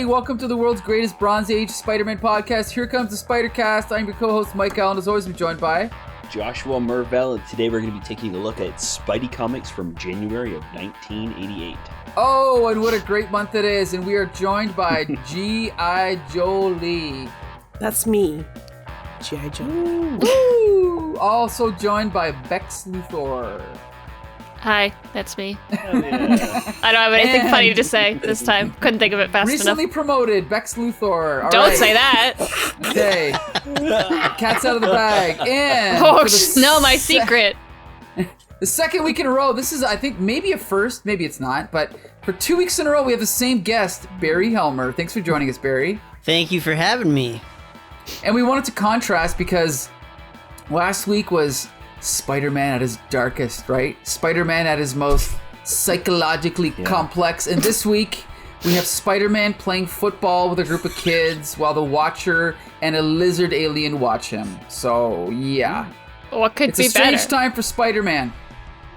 everybody. Welcome to the world's greatest Bronze Age Spider-Man podcast. Here comes the Spider-Cast. I'm your co-host, Mike Allen. As always, I'm joined by... Joshua Mervell, and today we're going to be taking a look at Spidey Comics from January of 1988. Oh, and what a great month it is. And we are joined by G.I. Joe Lee. That's me. G.I. Joe. Woo! Also joined by Bex Luthor. Hi, that's me. Oh, yeah. I don't have anything funny to say this time. Couldn't think of it fast Recently enough. promoted, Bex Luthor. All Don't right. say that. Okay. Cat's out of the bag. And Oh, for no, my secret. The second week in a row, this is, I think, maybe a first, maybe it's not, but for 2 weeks in a row, we have the same guest, Barry Helmer. Thanks for joining us, Barry. Thank you for having me. And we wanted to contrast because last week was Spider-Man at his darkest, right? Spider-Man at his most psychologically complex. And this week, we have Spider-Man playing football with a group of kids while the Watcher and a lizard alien watch him. So, yeah. What could It's be a strange better? time for Spider-Man.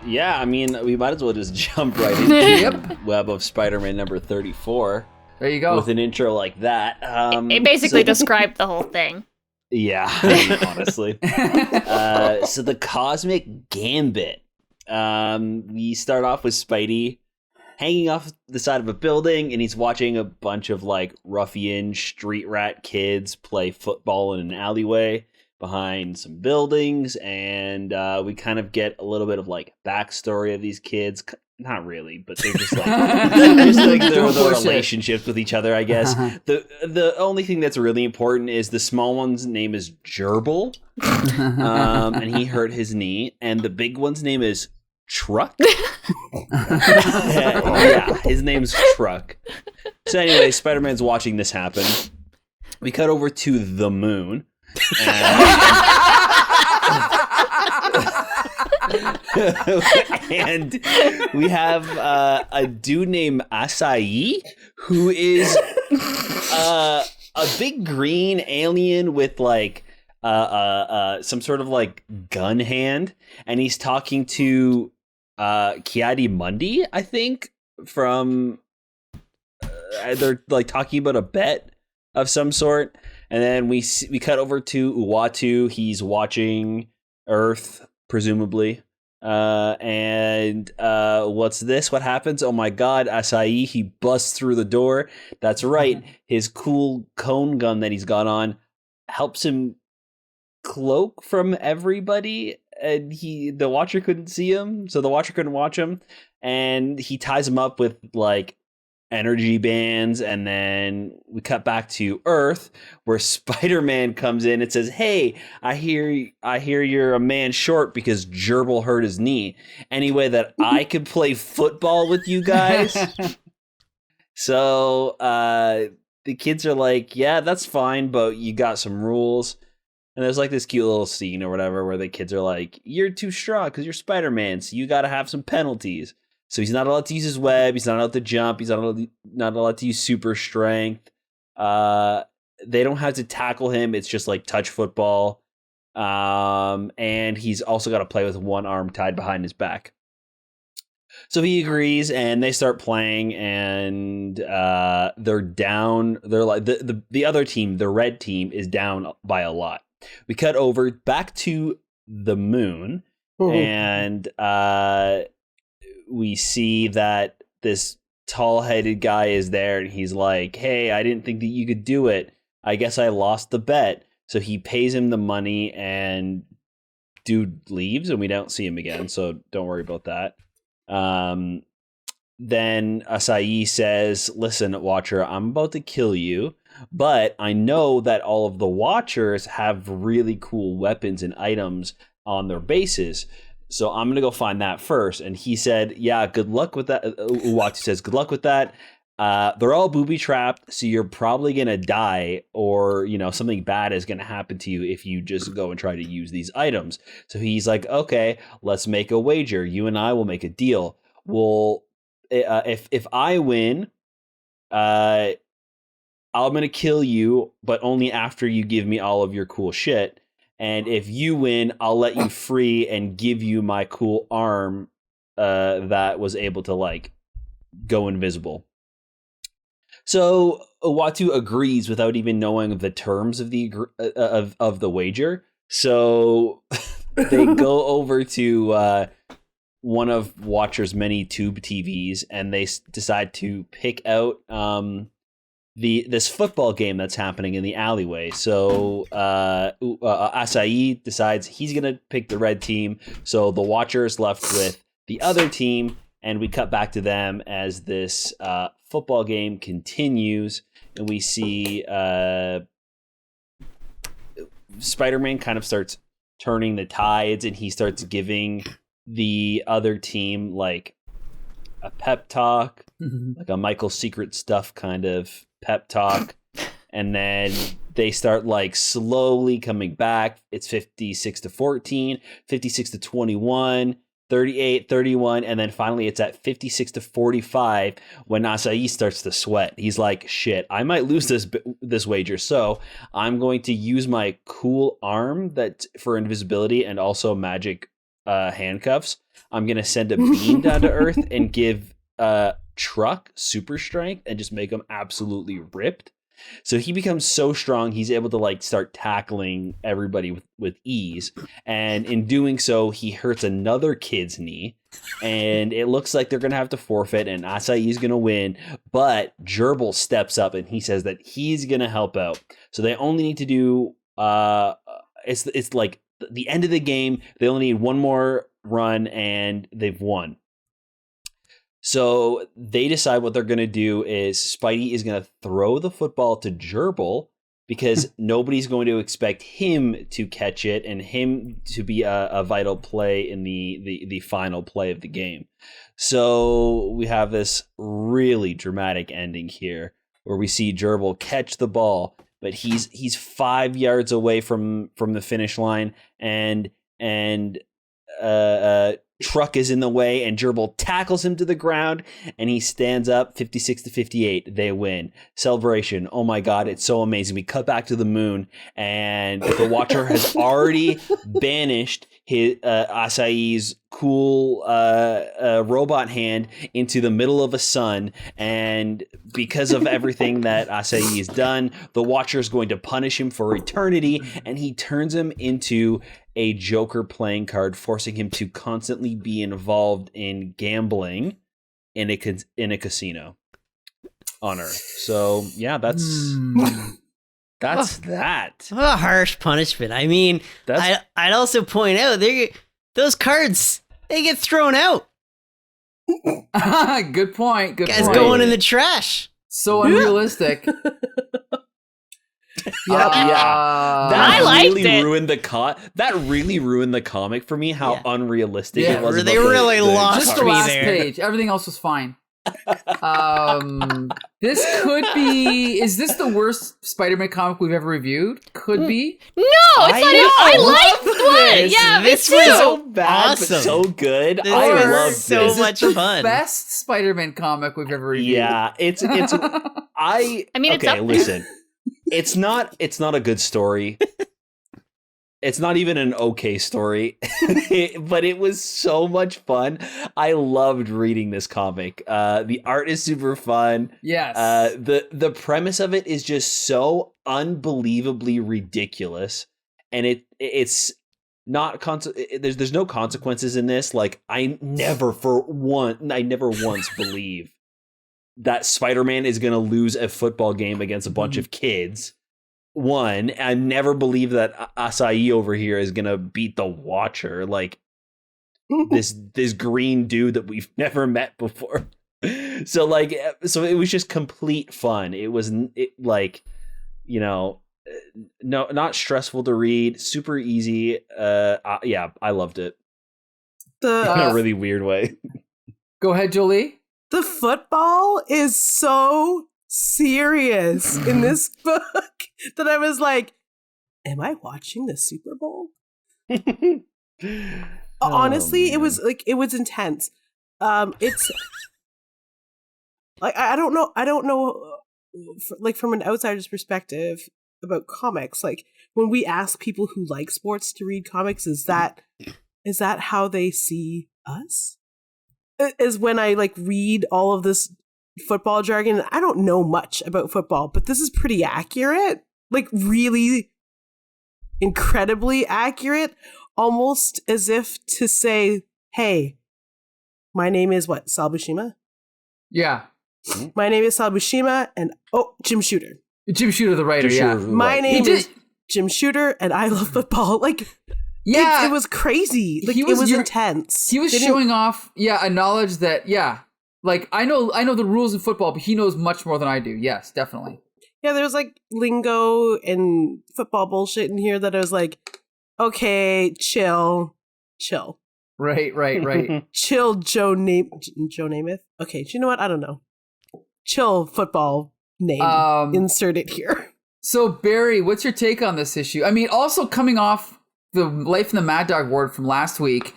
Yeah, I mean, we might as well just jump right into the web of Spider-Man number 34 There you go. with an intro like that. It basically described the whole thing. Yeah, I mean, honestly. So the Cosmic Gambit. We start off with Spidey hanging off the side of a building, and he's watching a bunch of like ruffian street rat kids play football in an alleyway behind some buildings, and we kind of get a little bit of like backstory of these kids. Not really, but they're just like their relationships with each other, I guess. The only thing that's really important is the small one's name is Gerbil, and he hurt his knee, and the big one's name is Truck. Yeah, his name's Truck. So anyway, Spider-Man's watching this happen. We cut over to the moon. And we have a dude named Acai, who is a big green alien with like some sort of like gun hand, and he's talking to Kiadi Mundi, I think, from they're like talking about a bet of some sort. And then we cut over to Uatu. He's watching Earth, presumably. And what's this? What happens? Oh my god, Acai, he busts through the door. That's right. His cool cone gun that he's got on helps him cloak from everybody. And the Watcher couldn't see him, so the Watcher couldn't watch him. And he ties him up with like energy bands, and then we cut back to Earth where Spider-Man comes in and says, "Hey, I hear you're a man short because Gerbil hurt his knee. Any way that I could play football with you guys?" So the kids are like, "Yeah, that's fine, but you got some rules." And there's like this cute little scene or whatever where the kids are like, "You're too strong because you're Spider-Man, so you got to have some penalties." So he's not allowed to use his web. He's not allowed to jump. He's not allowed to use super strength. They don't have to tackle him. It's just like touch football. And he's also got to play with one arm tied behind his back. So he agrees, and they start playing, and they're down. They're like the other team, the red team, is down by a lot. We cut over back to the moon, and we see that this tall-headed guy is there, and he's like, "Hey, I didn't think that you could do it. I guess I lost the bet." So he pays him the money, and dude leaves, and we don't see him again, so don't worry about that. Then Acai says, "Listen, Watcher, I'm about to kill you, but I know that all of the Watchers have really cool weapons and items on their bases. So I'm going to go find that first." And he said, "Yeah, good luck with that." Uatu says, "Good luck with that. They're all booby trapped, so you're probably going to die, or, you know, something bad is going to happen to you if you just go and try to use these items." So he's like, "Okay, let's make a wager. You and I will make a deal. If I win, I'm going to kill you, but only after you give me all of your cool shit. And if you win, I'll let you free and give you my cool arm that was able to like go invisible." So Uatu agrees without even knowing the terms of the of the wager. So they go over to one of Watcher's many tube TVs, and they decide to pick out this football game that's happening in the alleyway. So Acai decides he's gonna pick the red team. So the Watcher is left with the other team, and we cut back to them as this football game continues, and we see Spider-Man kind of starts turning the tides, and he starts giving the other team like a pep talk, like a Michael Secret Stuff kind of pep talk. And then they start like slowly coming back. It's 56-14, 56-21, 38-31, and then finally it's at 56-45 when Acai starts to sweat. He's like, shit, I might lose this wager, so I'm going to use my cool arm that for invisibility and also magic handcuffs. I'm going to send a beam down to Earth and give Truck super strength and just make him absolutely ripped. So he becomes so strong, he's able to like start tackling everybody with ease. And in doing so, he hurts another kid's knee. And it looks like they're going to have to forfeit, and Acai is going to win. But Gerbil steps up and he says that he's going to help out. So they only need to do, it's like the end of the game. They only need one more run and they've won. So they decide what they're going to do is Spidey is going to throw the football to Gerbil because nobody's going to expect him to catch it and him to be a vital play in the final play of the game. So we have this really dramatic ending here where we see Gerbil catch the ball, but he's 5 yards away from the finish line, and Truck is in the way, and Gerbil tackles him to the ground, and he stands up. 56-58. They win. Celebration. Oh my god, it's so amazing. We cut back to the moon, and the Watcher has already banished his Acai's cool robot hand into the middle of a sun, and because of everything that Acai has done, the Watcher is going to punish him for eternity, and he turns him into a Joker playing card, forcing him to constantly be involved in gambling in a casino on Earth. So yeah, that's that. What a harsh punishment. I mean, I'd also point out those cards, they get thrown out. Good point. Good Guys point. going in the trash. So unrealistic. That I liked really it. ruined that really ruined the comic for me. How unrealistic it was. They about really lost Just the me last there. page. Everything else was fine. This could be. Is this the worst Spider-Man comic we've ever reviewed? Could be. No, it's not. I liked one. Yeah, This me was too. so bad, awesome. but so good. This I was loved so this. much fun. Best Spider-Man comic we've ever reviewed. Yeah, it's. I mean, it's okay. up- Listen, it's not a good story. It's not even an okay story, but it was so much fun. I loved reading this comic. The art is super fun. Yes. The premise of it is just so unbelievably ridiculous, and it's not there's no consequences in this. Like I never once believe that Spider-Man is going to lose a football game against a bunch of kids. One, I never believe that Acai over here is gonna beat the Watcher, like this green dude that we've never met before. So it was just complete fun. It was not stressful to read, super easy. Yeah, I loved it in a really weird way. Go ahead, Jolie. The football is so serious in this book that I was like, am I watching the Super Bowl? Honestly, man. it was intense. It's like I don't know like from an outsider's perspective about comics, like when we ask people who like sports to read comics, is that how they see us? Is when I like read all of this football jargon. I don't know much about football, but this is pretty accurate. Like, really incredibly accurate. Almost as if to say, hey, my name is what? Sal Buscema? Yeah. My name is Sal Buscema, and Jim Shooter. Jim Shooter, the writer, yeah. My name is Jim Shooter, and I love football. Like, yeah, it was crazy. Like, it was intense. He was showing off, a knowledge that, like, I know the rules of football, but he knows much more than I do. Yes, definitely. Yeah, there's like lingo and football bullshit in here that I was like, okay, chill. Right. Chill, Joe Namath. Okay, do you know what? I don't know. Chill football name. Insert it here. So, Barry, what's your take on this issue? I mean, also coming off the Life in the Mad Dog Ward from last week,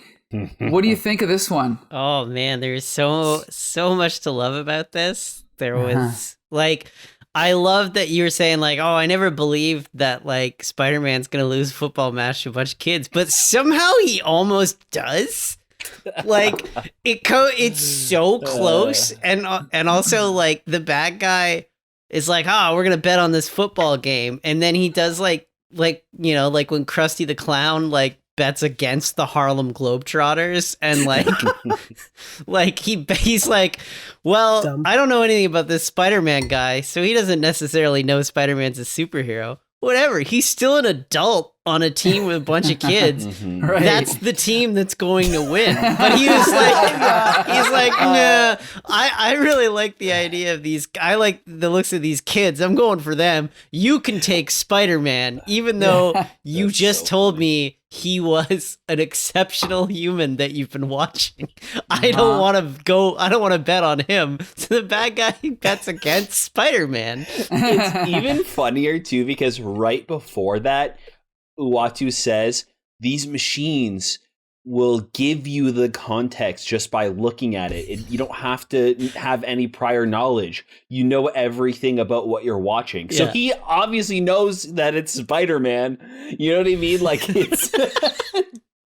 what do you think of this one? Oh, man, there's so much to love about this. There was, like... I love that you were saying, like, oh, I never believed that, like, Spider-Man's going to lose a football match to a bunch of kids, but somehow he almost does. Like, it's so close. And also, like, the bad guy is like, oh, we're going to bet on this football game. And then he does, like, you know, like when Krusty the Clown, like, bets against the Harlem Globetrotters, and like like he's like, well, dumb. I don't know anything about this Spider-Man guy, so he doesn't necessarily know Spider-Man's a superhero. Whatever, he's still an adult on a team with a bunch of kids. Right. That's the team that's going to win. But he was like, he's like, nah, I really like the idea of these. I like the looks of these kids. I'm going for them. You can take Spider-Man, even though you just told me he was an exceptional human that you've been watching. I don't want to bet on him. So the bad guy bets against Spider-Man. It's even funnier too, because right before that, Uatu says these machines will give you the context just by looking at it. You don't have to have any prior knowledge. You know everything about what you're watching. So he obviously knows that it's Spider-Man. You know what I mean? Like, it's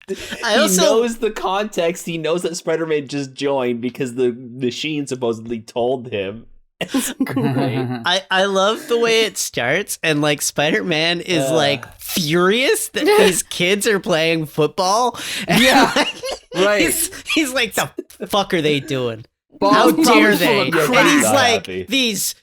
he knows the context. He knows that Spider-Man just joined because the machine supposedly told him. It's great. I love the way it starts, and like Spider-Man is like furious that these kids are playing football. Right. He's like, the fuck are they doing? How dare they? And he's like, these,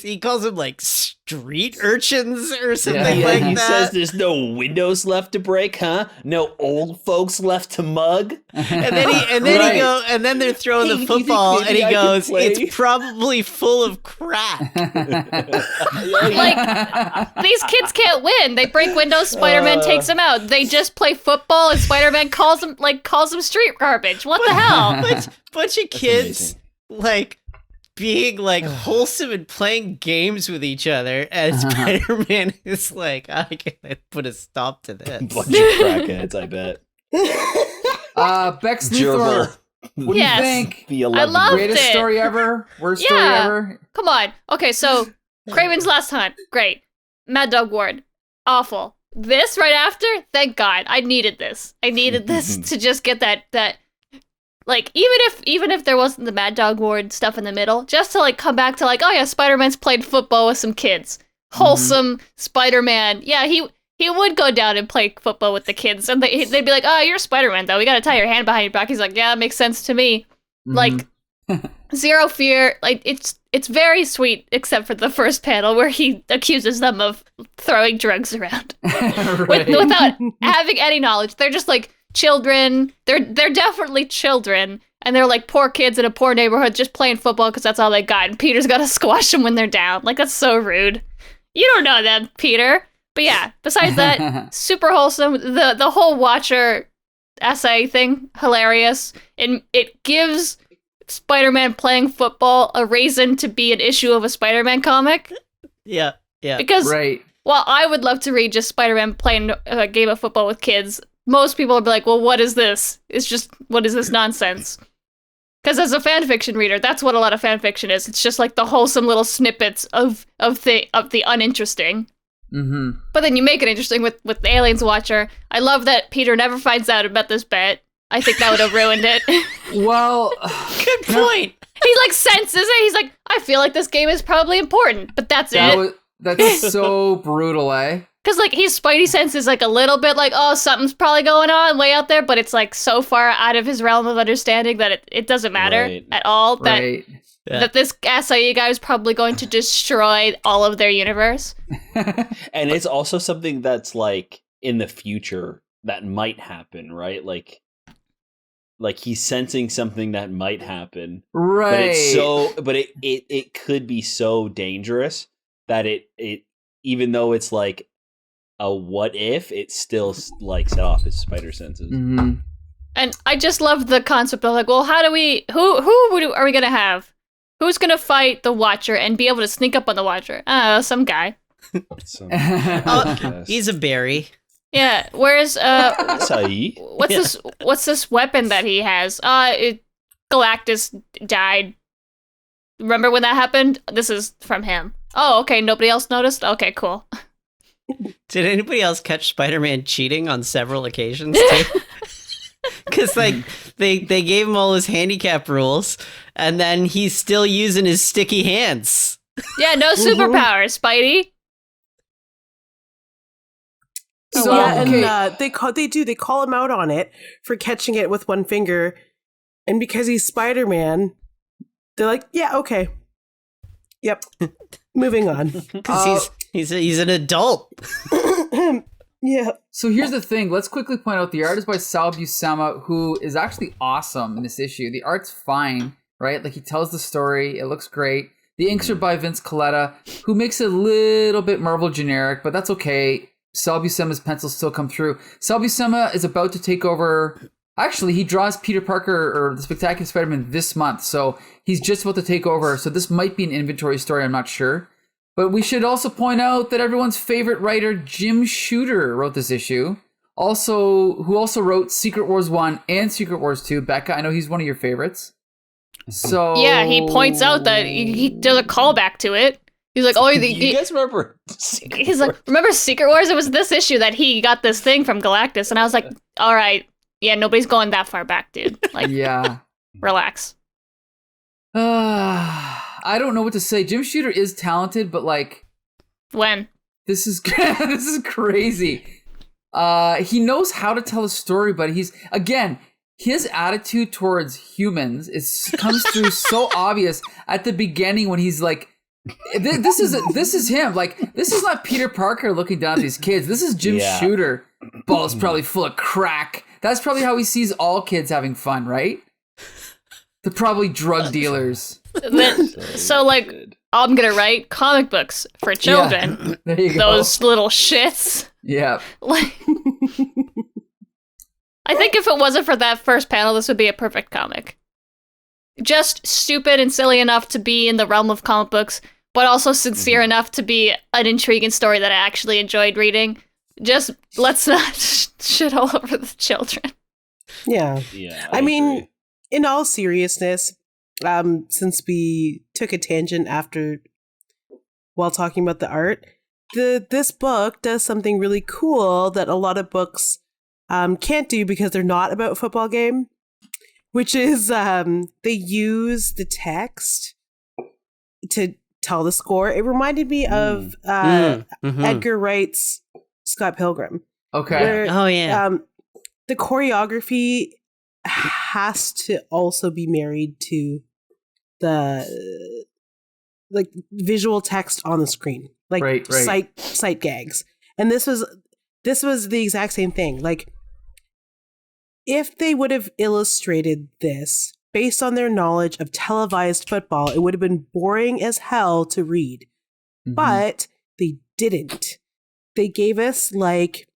he calls them like street urchins or something like that. He says there's no windows left to break, huh? No old folks left to mug. And then they're throwing the football, and he goes, it's probably full of crap. Like, these kids can't win. They break windows, Spider-Man takes them out. They just play football, and Spider-Man calls them street garbage. What the hell? Bunch of kids, like, being like wholesome and playing games with each other, as Spider-Man is like, I can put a stop to this. Bunch of crackheads, I bet. Bex Luthor, what do you think? I loved Greatest it. Story ever? Worst story ever? Come on. Okay, so Craven's Last Hunt, great. Mad Dog Ward, awful. This right after, thank God. I needed this. I needed this to just get that like, even if there wasn't the Mad Dog Ward stuff in the middle, just to like come back to like, oh yeah, Spider-Man's played football with some kids. Wholesome Spider-Man. Yeah, he would go down and play football with the kids, and they'd be like, oh, you're Spider-Man though. We gotta tie your hand behind your back. He's like, yeah, that makes sense to me. Like, zero fear. Like, it's very sweet, except for the first panel where he accuses them of throwing drugs around without having any knowledge. They're just like children. They're definitely children, and they're like poor kids in a poor neighborhood just playing football because that's all they got. And Peter's got to squash them when they're down. Like, that's so rude. You don't know that, Peter. But yeah, besides that, super wholesome. The whole Watcher essay thing, hilarious. And it gives Spider-Man playing football a reason to be an issue of a Spider-Man comic. Yeah. Because while I would love to read just Spider-Man playing a game of football with kids, most people would be like, well, what is this? It's just, what is this nonsense? Because as a fanfiction reader, that's what a lot of fanfiction is. It's just like the wholesome little snippets of the uninteresting. Mm-hmm. But then you make it interesting with the Aliens Watcher. I love that Peter never finds out about this bet. I think that would have ruined it. Well, good point. He's like senses it. He's like, I feel like this game is probably important, but that's it. That's so brutal, eh? Because like his spidey sense is like a little bit like, oh, something's probably going on way out there, but it's like so far out of his realm of understanding that it doesn't matter at all. That this acai guy is probably going to destroy all of their universe. And it's also something that's like in the future that might happen, right? Like he's sensing something that might happen, right? But it could be so dangerous that it even though it's like a what if, it still like set off his spider senses. Mm-hmm. And I just love the concept of like, well, how do we who are we gonna have? Who's gonna fight the Watcher and be able to sneak up on the Watcher? Some guy. He's a berry. Yeah. Where's Acai. what's this weapon that he has? Galactus died. Remember when that happened? This is from him. Oh, okay. Nobody else noticed? Okay, cool. Did anybody else catch Spider-Man cheating on several occasions too? Because like they gave him all his handicap rules, and then he's still using his sticky hands. Yeah, no superpowers, Spidey. So and they call him out on it for catching it with one finger, and because he's Spider-Man, they're like, yeah, okay, yep, moving on. Because he's an adult. Yeah. So here's the thing. Let's quickly point out the art is by Sal Buscema, who is actually awesome in this issue. The art's fine, right? Like he tells the story. It looks great. The inks are by Vince Colletta, who makes it a little bit Marvel generic, but that's okay. Sal Buscema's pencils still come through. Sal Buscema is about to take over. Actually, he draws Peter Parker or the Spectacular Spider-Man this month, so he's just about to take over. So this might be an inventory story. I'm not sure. But we should also point out that everyone's favorite writer, Jim Shooter, wrote this issue. Who also wrote Secret Wars 1 and Secret Wars 2. Becca, I know he's one of your favorites. So yeah, he points out that he does a callback to it. He's like, oh, you guys remember? He's like, remember Secret Wars? It was this issue that he got this thing from Galactus, and I was like, all right, yeah, nobody's going that far back, dude. Like, yeah, relax. I don't know what to say. Jim Shooter is talented, but like, when this is this is crazy. He knows how to tell a story, but his attitude towards humans comes through so obvious at the beginning when he's like, this is him. Like, this is not Peter Parker looking down at these kids. This is Jim Shooter. Ball's probably full of crack. That's probably how he sees all kids having fun, right? They're probably drug dealers. So like, I'm gonna write comic books for children. Yeah, there you go. Those little shits. Yeah. Like, I think if it wasn't for that first panel, this would be a perfect comic. Just stupid and silly enough to be in the realm of comic books, but also sincere enough to be an intriguing story that I actually enjoyed reading. Just let's not shit all over the children. Yeah. I mean, agree. in all seriousness, since we took a tangent while talking about the art, this book does something really cool that a lot of books can't do because they're not about a football game, which is they use the text to tell the score. It reminded me of Edgar Wright's Scott Pilgrim. Okay. Where, the choreography has to also be married to the like visual text on the screen, like right. sight gags. And this was the exact same thing. Like, if they would have illustrated this based on their knowledge of televised football, it would have been boring as hell to read. Mm-hmm. But they didn't. They gave us like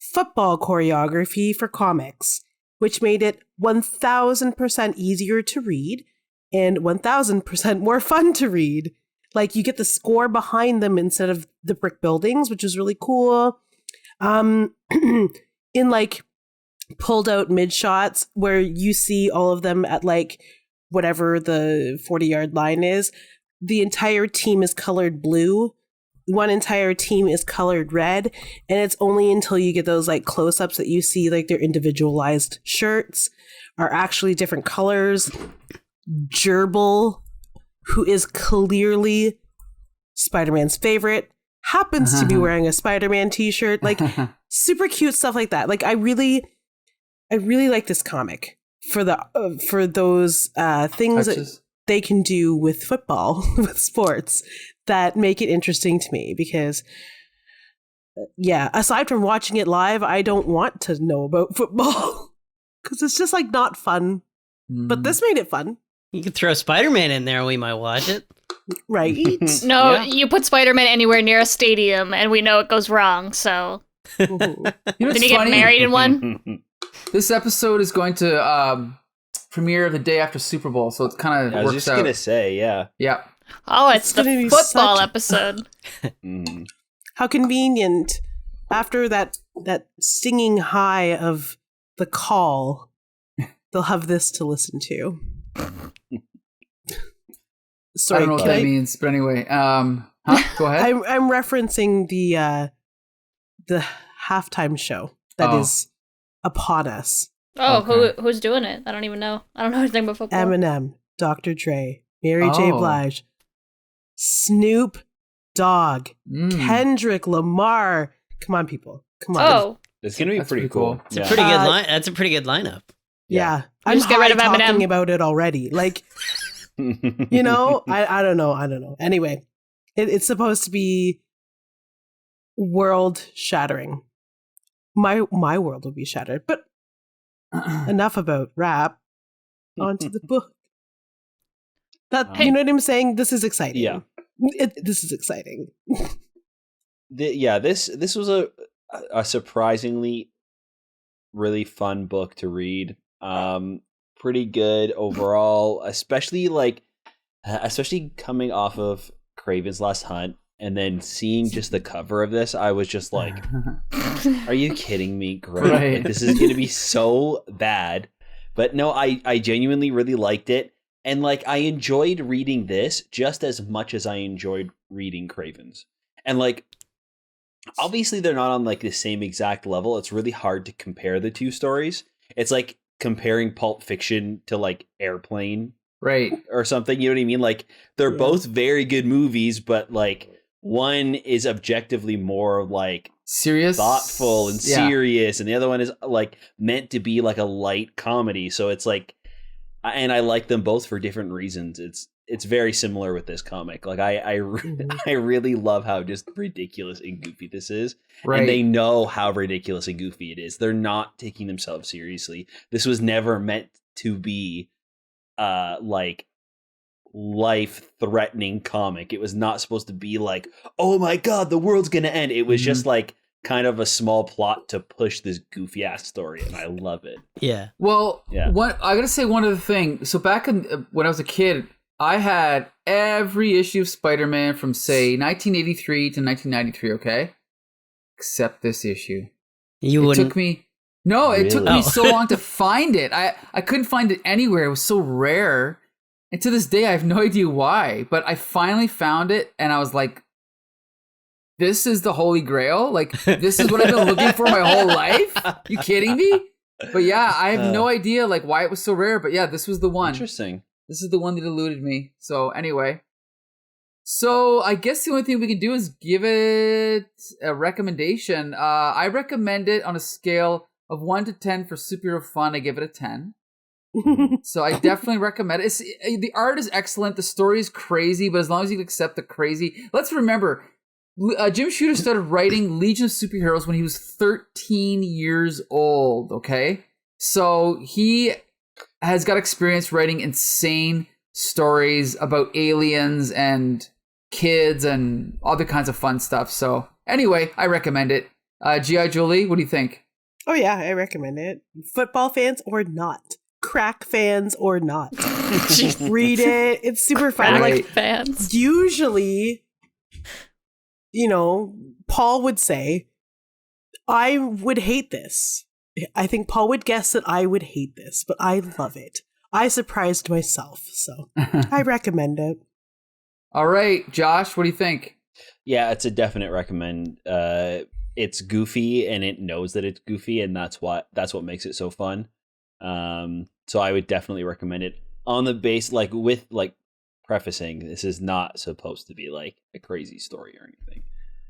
football choreography for comics, which made it 1,000% easier to read and 1,000% more fun to read. Like, you get the score behind them instead of the brick buildings, which is really cool. In like pulled out mid shots where you see all of them at like whatever the 40-yard line is, the entire team is colored blue. One entire team is colored red, and it's only until you get those like close-ups that you see like their individualized shirts are actually different colors. gerbil who is clearly Spider-Man's favorite, happens to be wearing a Spider-Man t-shirt, like super cute stuff like that. Like I really like this comic for those things that they can do with football, with sports, that make it interesting to me because aside from watching it live, I don't want to know about football because it's just like not fun. But this made it fun. You could throw Spider-Man in there and we might watch it. Right. No, you put Spider-Man anywhere near a stadium and we know it goes wrong, so... You know Did he get married in one? This episode is going to premiere the day after Super Bowl, so it's kind of I was just going to say, yeah. Yeah. Oh, it's the gonna be football episode. How convenient. After that stinging high of the call, they'll have this to listen to. Sorry, I don't know what that means, but anyway, go ahead. I'm referencing the halftime show that is upon us. Oh, Okay. who's doing it? I don't even know. I don't know anything about football. Eminem, Dr. Dre, Mary J. Blige, Snoop Dogg, Kendrick Lamar. Come on, people. Come on. Oh, It's going to be That's pretty pretty cool. cool. It's a pretty good line. That's a pretty good lineup. Yeah. We I'm just get rid of talking Eminem. about it already. Like, you know, I don't know. Anyway, it's supposed to be world shattering. My world will be shattered. But enough about rap. On to the book. You know what I'm saying? This is exciting. Yeah. This is exciting. This was a surprisingly really fun book to read. Pretty good overall, especially coming off of Kraven's Last Hunt and then seeing just the cover of this, I was just like, are you kidding me? Great. Right. Like, this is going to be so bad. But no, I genuinely really liked it. And like, I enjoyed reading this just as much as I enjoyed reading Kraven's. And like, obviously they're not on like the same exact level. It's really hard to compare the two stories. It's like comparing Pulp Fiction to like Airplane, Right. or something. You know what I mean? Like they're both very good movies, but like one is objectively more like Serious, thoughtful and serious, and the other one is like meant to be like a light comedy. So it's like, and I like them both for different reasons. It's very similar with this comic. Like I really love how just ridiculous and goofy this is. Right. And they know how ridiculous and goofy it is. They're not taking themselves seriously. This was never meant to be like life-threatening comic. It was not supposed to be like, oh my god, the world's gonna end. It was just like kind of a small plot to push this goofy ass story, and I love it. Yeah. Well, Yeah. I gotta say one other thing. So back in when I was a kid, I had every issue of Spider-Man from say 1983 to 1993. Okay, except this issue. You It wouldn't. took me. No, it took Really? me so long to find it. I couldn't find it anywhere. It was so rare. And to this day, I have no idea why. But I finally found it, and I was like, this is the Holy Grail? Like, this is what I've been looking for my whole life? You kidding me? But yeah, I have no idea like why it was so rare. But yeah, this was the one. Interesting. This is the one that eluded me. So anyway. So I guess the only thing we can do is give it a recommendation. I recommend it on a scale of 1 to 10 for superhero fun. I give it a 10. So I definitely recommend it. The art is excellent. The story is crazy, but as long as you can accept the crazy. Let's remember, Jim Shooter started writing Legion of Superheroes when he was 13 years old, okay? So he has got experience writing insane stories about aliens and kids and other kinds of fun stuff. So anyway, I recommend it. G.I. Jolie, what do you think? Oh yeah, I recommend it. Football fans or not. Crack fans or not. Read it. It's super fun. Right. Like fans. usually, you know, Paul would say, I would hate this. I think Paul would guess that I would hate this, but I love it. I surprised myself, so I recommend it. All right, Josh, what do you think? Yeah, it's a definite recommend. It's goofy, and it knows that it's goofy, and that's what makes it so fun. So I would definitely recommend it. on the base, like with like prefacing, this is not supposed to be like a crazy story or anything.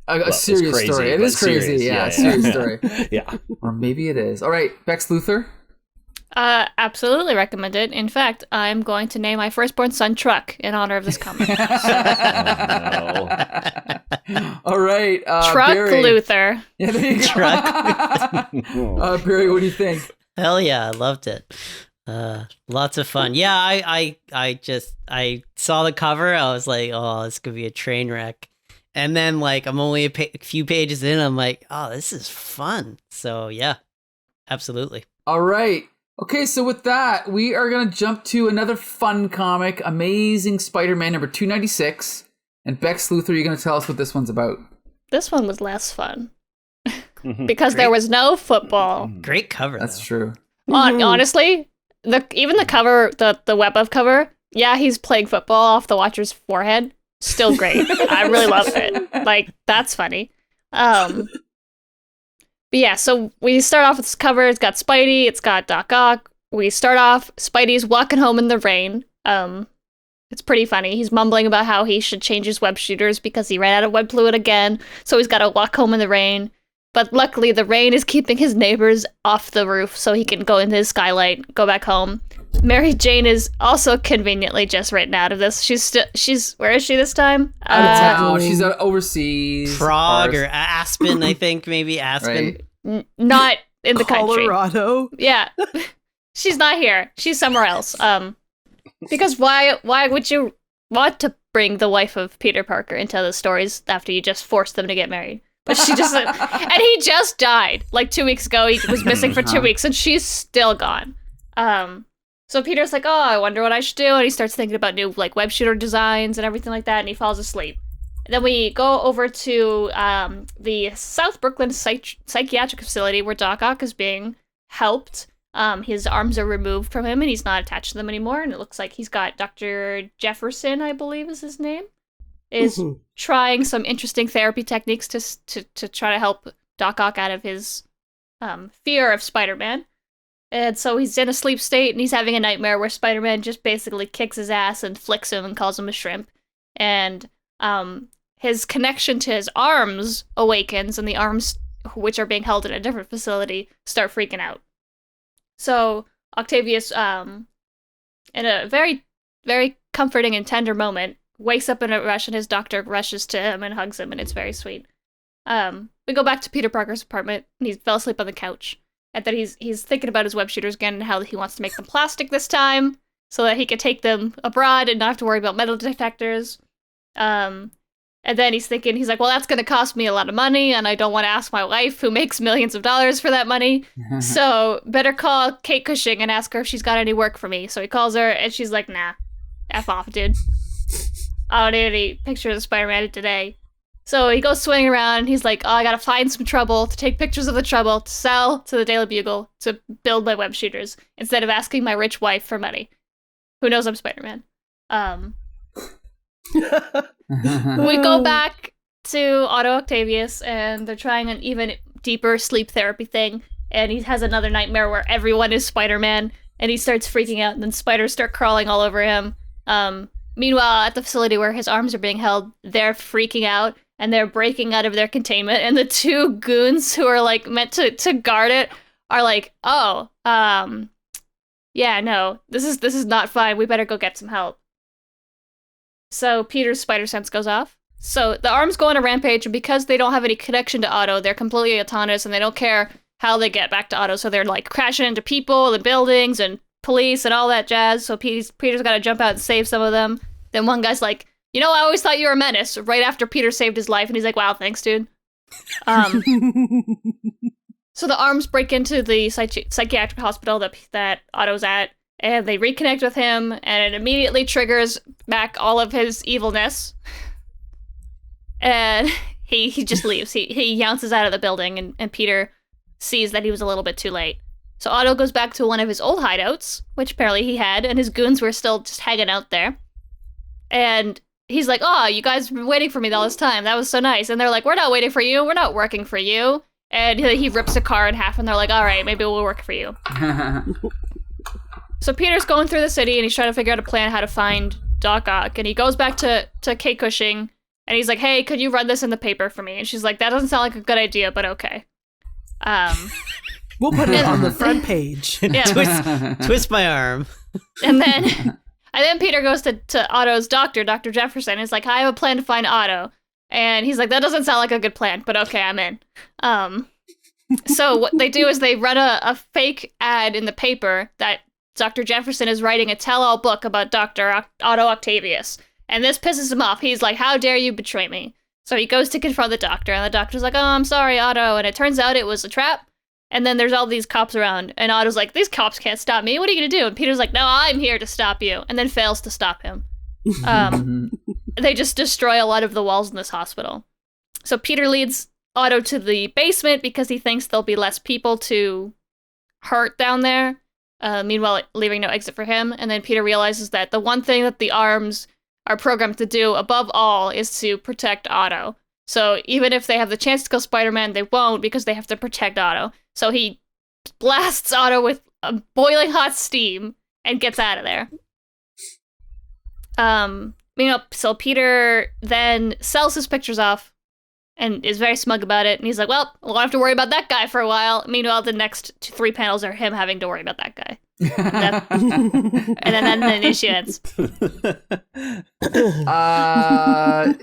A serious crazy, story. It is crazy. serious. Yeah, serious story. Yeah. Or maybe it is. All right, Bex Luthor. Absolutely recommend it. In fact, I'm going to name my firstborn son Truck in honor of this comic. All right, Truck Barry. Luther. Yeah, there you go. Truck. Barry, what do you think? Hell yeah, I loved it. Lots of fun. Yeah, I saw the cover. I was like, oh, this could be a train wreck. And then like I'm only a few pages in. I'm like, oh, this is fun. So yeah, absolutely. All right. Okay, so with that, we are going to jump to another fun comic, Amazing Spider-Man number 296. And Bex Luthor, you're going to tell us what this one's about. This one was less fun because there was no football. Great cover. That's though. true. Honestly, even the cover, the web of cover, yeah, he's playing football off the Watcher's forehead. Still great. I really love it. Like, that's funny. But yeah, so we start off with this cover. It's got Spidey. It's got Doc Ock. We start off, Spidey's walking home in the rain. It's pretty funny. He's mumbling about how he should change his web shooters because he ran out of web fluid again. So he's got to walk home in the rain. But luckily, the rain is keeping his neighbors off the roof so he can go into his skylight, go back home. Mary Jane is also conveniently just written out of this. She's where is she this time? Out of town. She's overseas. Prague or Aspen, I think, maybe Aspen. Right. Not in the country. Colorado. Yeah. She's not here. She's somewhere else. Because why would you want to bring the wife of Peter Parker into the stories after you just forced them to get married? But she just and he just died like 2 weeks ago. He was missing for 2 weeks and she's still gone. So Peter's like, oh, I wonder what I should do. And he starts thinking about new like web shooter designs and everything like that. And he falls asleep. And then we go over to the South Brooklyn psychiatric facility where Doc Ock is being helped. His arms are removed from him and he's not attached to them anymore. And it looks like he's got Dr. Jefferson, I believe is his name, is trying some interesting therapy techniques to try to help Doc Ock out of his fear of Spider-Man. And so he's in a sleep state and he's having a nightmare where Spider-Man just basically kicks his ass and flicks him and calls him a shrimp. And his connection to his arms awakens and the arms, which are being held in a different facility, start freaking out. So Octavius, in a very, very comforting and tender moment, wakes up in a rush and his doctor rushes to him and hugs him and it's very sweet. We go back to Peter Parker's apartment and he fell asleep on the couch. And then he's thinking about his web shooters again and how he wants to make them plastic this time so that he can take them abroad and not have to worry about metal detectors. And then he's like, well, that's going to cost me a lot of money and I don't want to ask my wife who makes millions of dollars for that money. So better call Kate Cushing and ask her if she's got any work for me. So he calls her and she's like, nah, F off, dude. I don't need any pictures of Spider-Man today. So he goes swinging around and he's like, oh, I gotta find some trouble to take pictures of the trouble to sell to the Daily Bugle to build my web shooters instead of asking my rich wife for money. Who knows I'm Spider-Man. We go back to Otto Octavius and they're trying an even deeper sleep therapy thing. And he has another nightmare where everyone is Spider-Man and he starts freaking out and then spiders start crawling all over him. Meanwhile, at the facility where his arms are being held, they're freaking out. And they're breaking out of their containment, and the two goons who are like meant to guard it are like, oh, yeah, no, this is not fine. We better go get some help. So Peter's spider sense goes off. So the arms go on a rampage, and because they don't have any connection to Otto, they're completely autonomous, and they don't care how they get back to Otto. So they're like crashing into people and buildings and police and all that jazz. So Peter's got to jump out and save some of them. Then one guy's like, you know, I always thought you were a menace, right after Peter saved his life. And he's like, wow, thanks, dude. So the arms break into the psychiatric hospital that Otto's at, and they reconnect with him, and it immediately triggers back all of his evilness. And he just leaves. He younces out of the building, and Peter sees that he was a little bit too late. So Otto goes back to one of his old hideouts, which apparently he had, and his goons were still just hanging out there. And he's like, oh, you guys were waiting for me all this time. That was so nice. And they're like, we're not waiting for you. We're not working for you. And he rips a car in half, and they're like, all right, maybe we'll work for you. So Peter's going through the city and he's trying to figure out a plan how to find Doc Ock. And he goes back to Kate Cushing and he's like, hey, could you run this in the paper for me? And she's like, that doesn't sound like a good idea, but okay. We'll put it on the front page. Yeah. Twist my arm. And then Peter goes to Otto's doctor, Dr. Jefferson, and is like, I have a plan to find Otto. And he's like, that doesn't sound like a good plan, but okay, I'm in. So what they do is they run a fake ad in the paper that Dr. Jefferson is writing a tell-all book about Dr. Otto Octavius. And this pisses him off. He's like, how dare you betray me? So he goes to confront the doctor, and the doctor's like, oh, I'm sorry, Otto. And it turns out it was a trap. And then there's all these cops around, and Otto's like, these cops can't stop me. What are you going to do? And Peter's like, no, I'm here to stop you. And then fails to stop him. They just destroy a lot of the walls in this hospital. So Peter leads Otto to the basement because he thinks there'll be less people to hurt down there. Meanwhile, leaving no exit for him. And then Peter realizes that the one thing that the arms are programmed to do above all is to protect Otto. So even if they have the chance to kill Spider-Man, they won't because they have to protect Otto. So he blasts Otto with a boiling hot steam and gets out of there. So Peter then sells his pictures off and is very smug about it. And he's like, well, we'll have to worry about that guy for a while. Meanwhile, the next 3 panels are him having to worry about that guy. And then the issue ends.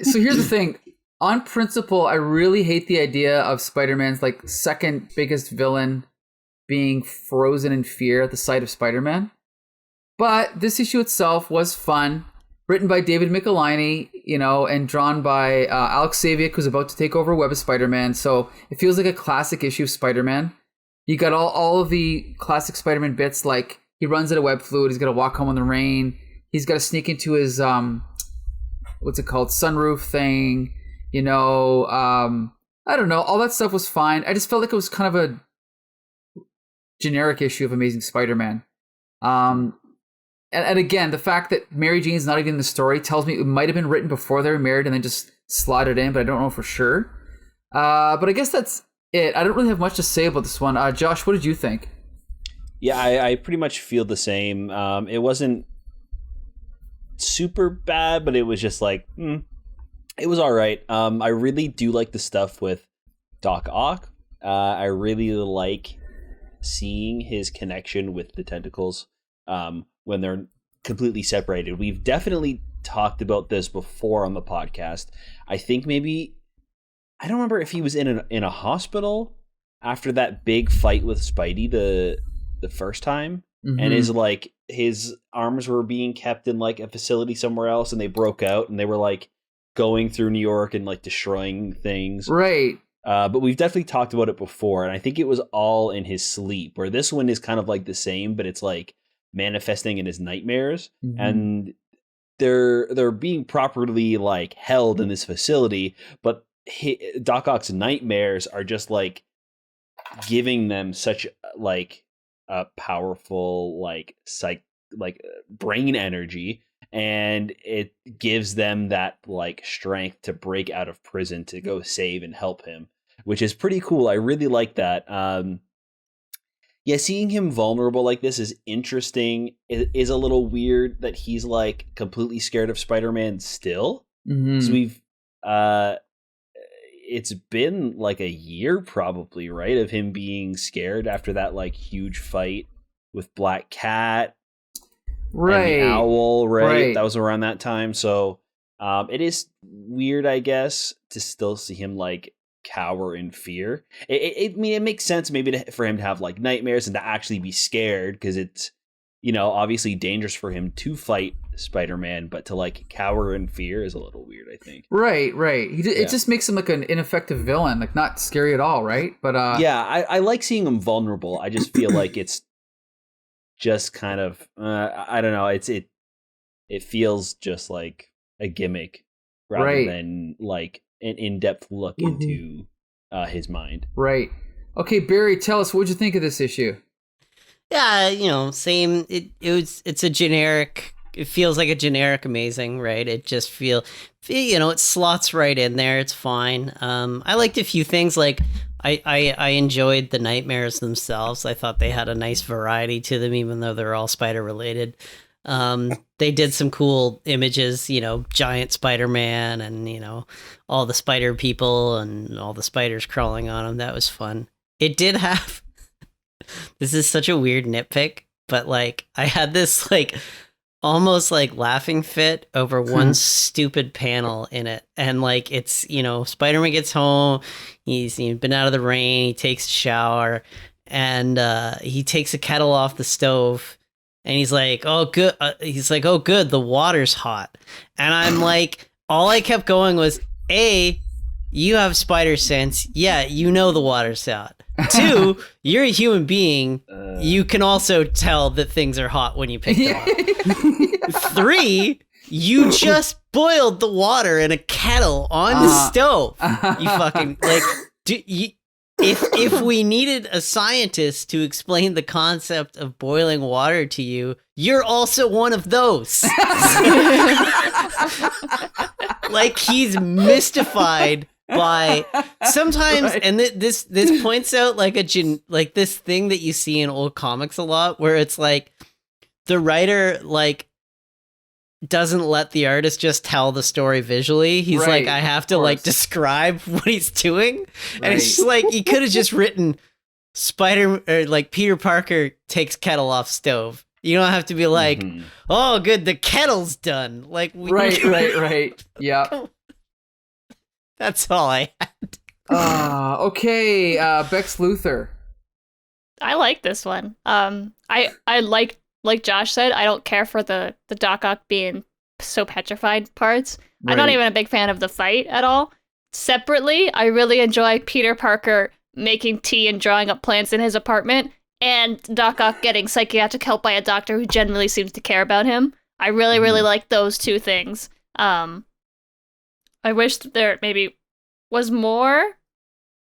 So here's the thing. On principle, I really hate the idea of Spider-Man's like second biggest villain being frozen in fear at the sight of Spider-Man. But this issue itself was fun. Written by David Michelinie, and drawn by Alex Savia, who's about to take over Web of Spider-Man. So it feels like a classic issue of Spider-Man. You got all of the classic Spider-Man bits, like he runs out of web fluid, he's got to walk home in the rain, he's got to sneak into his, sunroof thing, I don't know, all that stuff was fine. I just felt like it was kind of a generic issue of Amazing Spider-Man. And again, the fact that Mary Jane's not even in the story tells me it might have been written before they were married and then just slotted in, but I don't know for sure. But I guess that's it. I don't really have much to say about this one. Josh, what did you think? Yeah, I pretty much feel the same. It wasn't super bad, but it was just like, it was all right. I really do like the stuff with Doc Ock. I really like seeing his connection with the tentacles. When they're completely separated. We've definitely talked about this before on the podcast. I think maybe, I don't remember if he was in a hospital after that big fight with Spidey the first time, and his arms were being kept in like a facility somewhere else, and they broke out, and they were like going through New York and like destroying things. Right. But we've definitely talked about it before, and I think it was all in his sleep, where this one is kind of like the same, but it's like manifesting in his nightmares, and they're being properly like held in this facility, but Doc Ock's nightmares are just like giving them such like a powerful like brain energy, and it gives them that like strength to break out of prison to go save and help him, which is pretty cool. I really like that. Yeah, seeing him vulnerable like this is interesting. It is a little weird that he's like completely scared of Spider-Man still. So we've it's been like a year probably, right, of him being scared after that like huge fight with Black Cat, right, and the Owl, right? That was around that time. So it is weird, I guess, to still see him like cower in fear. I mean, it makes sense maybe for him to have like nightmares and to actually be scared, because it's, obviously dangerous for him to fight Spider-Man, but to like cower in fear is a little weird, I think. Right. It just makes him like an ineffective villain, like not scary at all, right? But yeah, I like seeing him vulnerable. I just feel like it's just kind of I don't know. It feels just like a gimmick rather than like an in-depth look into his mind. Right. Okay, Barry, tell us, what'd you think of this issue? Yeah, same. It's a generic. It feels like a generic Amazing, right? It just it slots right in there. It's fine. I liked a few things. Like, I enjoyed the nightmares themselves. I thought they had a nice variety to them, even though they're all spider related. They did some cool images, giant Spider-Man and, all the spider people and all the spiders crawling on him. That was fun. It did have, this is such a weird nitpick, but like I had this like almost like laughing fit over one stupid panel in it. And like it's, Spider-Man gets home, he's been out of the rain, he takes a shower, and he takes a kettle off the stove. And he's like, oh, good. Oh, good. The water's hot. And I'm like, all I kept going was, A, you have spider sense. Yeah, you know the water's hot. 2, you're a human being. You can also tell that things are hot when you pick them up. 3, you just boiled the water in a kettle on the stove. You fucking, like, If we needed a scientist to explain the concept of boiling water to you, you're also one of those. Like he's mystified by sometimes, right. And this points out like this thing that you see in old comics a lot, where it's like the writer like doesn't let the artist just tell the story visually. He's right, like, I have to like describe what he's doing. Right. And it's just like, he could have just written Peter Parker takes kettle off stove. You don't have to be like, oh, good, the kettle's done. Like, right. Yeah. That's all I had. Okay. Bex Luthor. I like this one. I like Josh said, I don't care for the Doc Ock being so petrified parts. Right. I'm not even a big fan of the fight at all. Separately, I really enjoy Peter Parker making tea and drawing up plans in his apartment, and Doc Ock getting psychiatric help by a doctor who genuinely seems to care about him. I really, really like those two things. I wish there maybe was more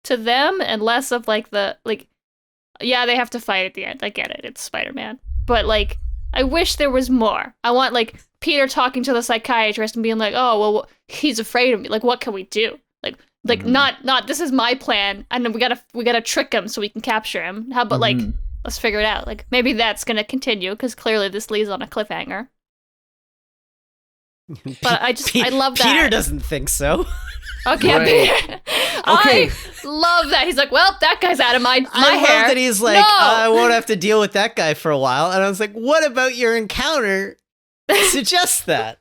to them and less of like yeah, they have to fight at the end. I get it. It's Spider-Man. But, like, I wish there was more. I want, like, Peter talking to the psychiatrist and being like, oh, well, he's afraid of me. Like, what can we do? Like, not, this is my plan, and then we gotta trick him so we can capture him. How about, like, let's figure it out. Like, maybe that's gonna continue, because clearly this leaves on a cliffhanger. But I love that. Peter doesn't think so. Okay, right. Peter. Okay. I love that. He's like, well, that guy's out of my hair. I love that he's like, I won't have to deal with that guy for a while. And I was like, what about your encounter suggests that?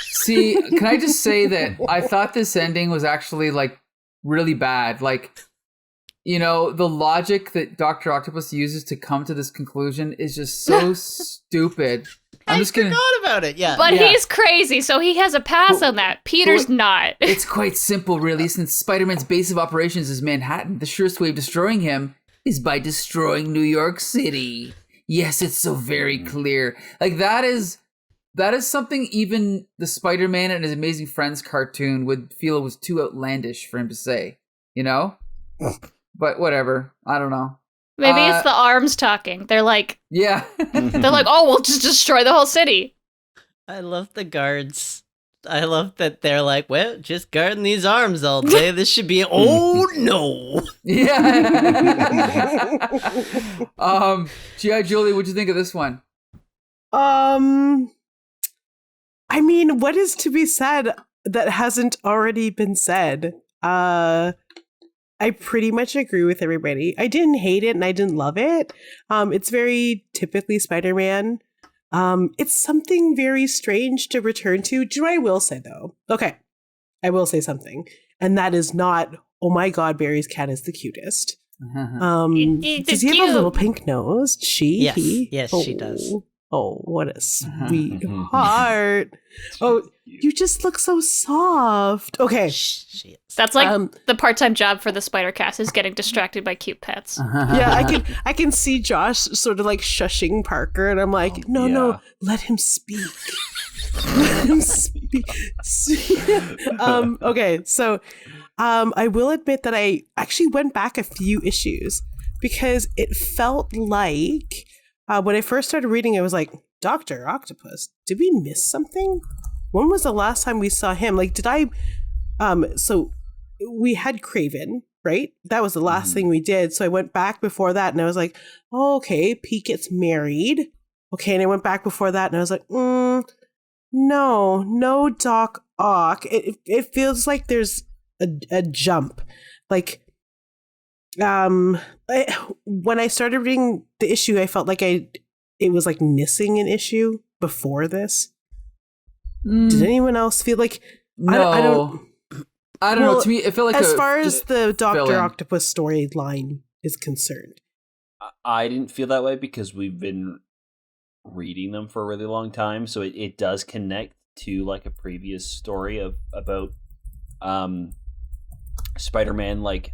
See, can I just say that I thought this ending was actually like really bad. Like, the logic that Dr. Octopus uses to come to this conclusion is just so stupid. I forgot about it, yeah. But he's crazy, so he has a pass on that. Peter's not. It's quite simple, really. Since Spider-Man's base of operations is Manhattan, the surest way of destroying him is by destroying New York City. Yes, it's so very clear. Like, that is something even the Spider-Man and His Amazing Friends cartoon would feel it was too outlandish for him to say, But whatever. I don't know. Maybe it's the arms talking. They're like... Yeah. They're like, oh, we'll just destroy the whole city. I love the guards. I love that they're like, well, just guarding these arms all day. This should be... Oh, no. Yeah. G.I. Julie, what'd you think of this one? I mean, what is to be said that hasn't already been said? I pretty much agree with everybody. I didn't hate it and I didn't love it. It's very typically Spider-Man. It's something very strange to return to. Do you know what I will say, though? Okay, I will say something. And that is not, oh my God, Barry's cat is the cutest. Does he have a little pink nose? Yes, she does. Oh, what a sweetheart. Oh, you just look so soft. Okay. That's like the part-time job for the Spider Cast is getting distracted by cute pets. Yeah, I can see Josh sort of like shushing Parker, and I'm like, no, let him speak. Let him speak. Okay, so I will admit that I actually went back a few issues because it felt like when I first started reading, I was like, Dr. Octopus, did we miss something? When was the last time we saw him? Like, did I... So we had Kraven, right? That was the last thing we did. So I went back before that and I was like, oh, okay, Pete gets married. Okay, and I went back before that and I was like, no Doc Ock. It feels like there's a jump. Like, when I started reading the issue, I felt like it was like missing an issue before this. Did anyone else feel like... No. I don't know. To me, it felt like as far as the Dr. Octopus storyline is concerned. I didn't feel that way because we've been reading them for a really long time, so it does connect to like a previous story about Spider-Man like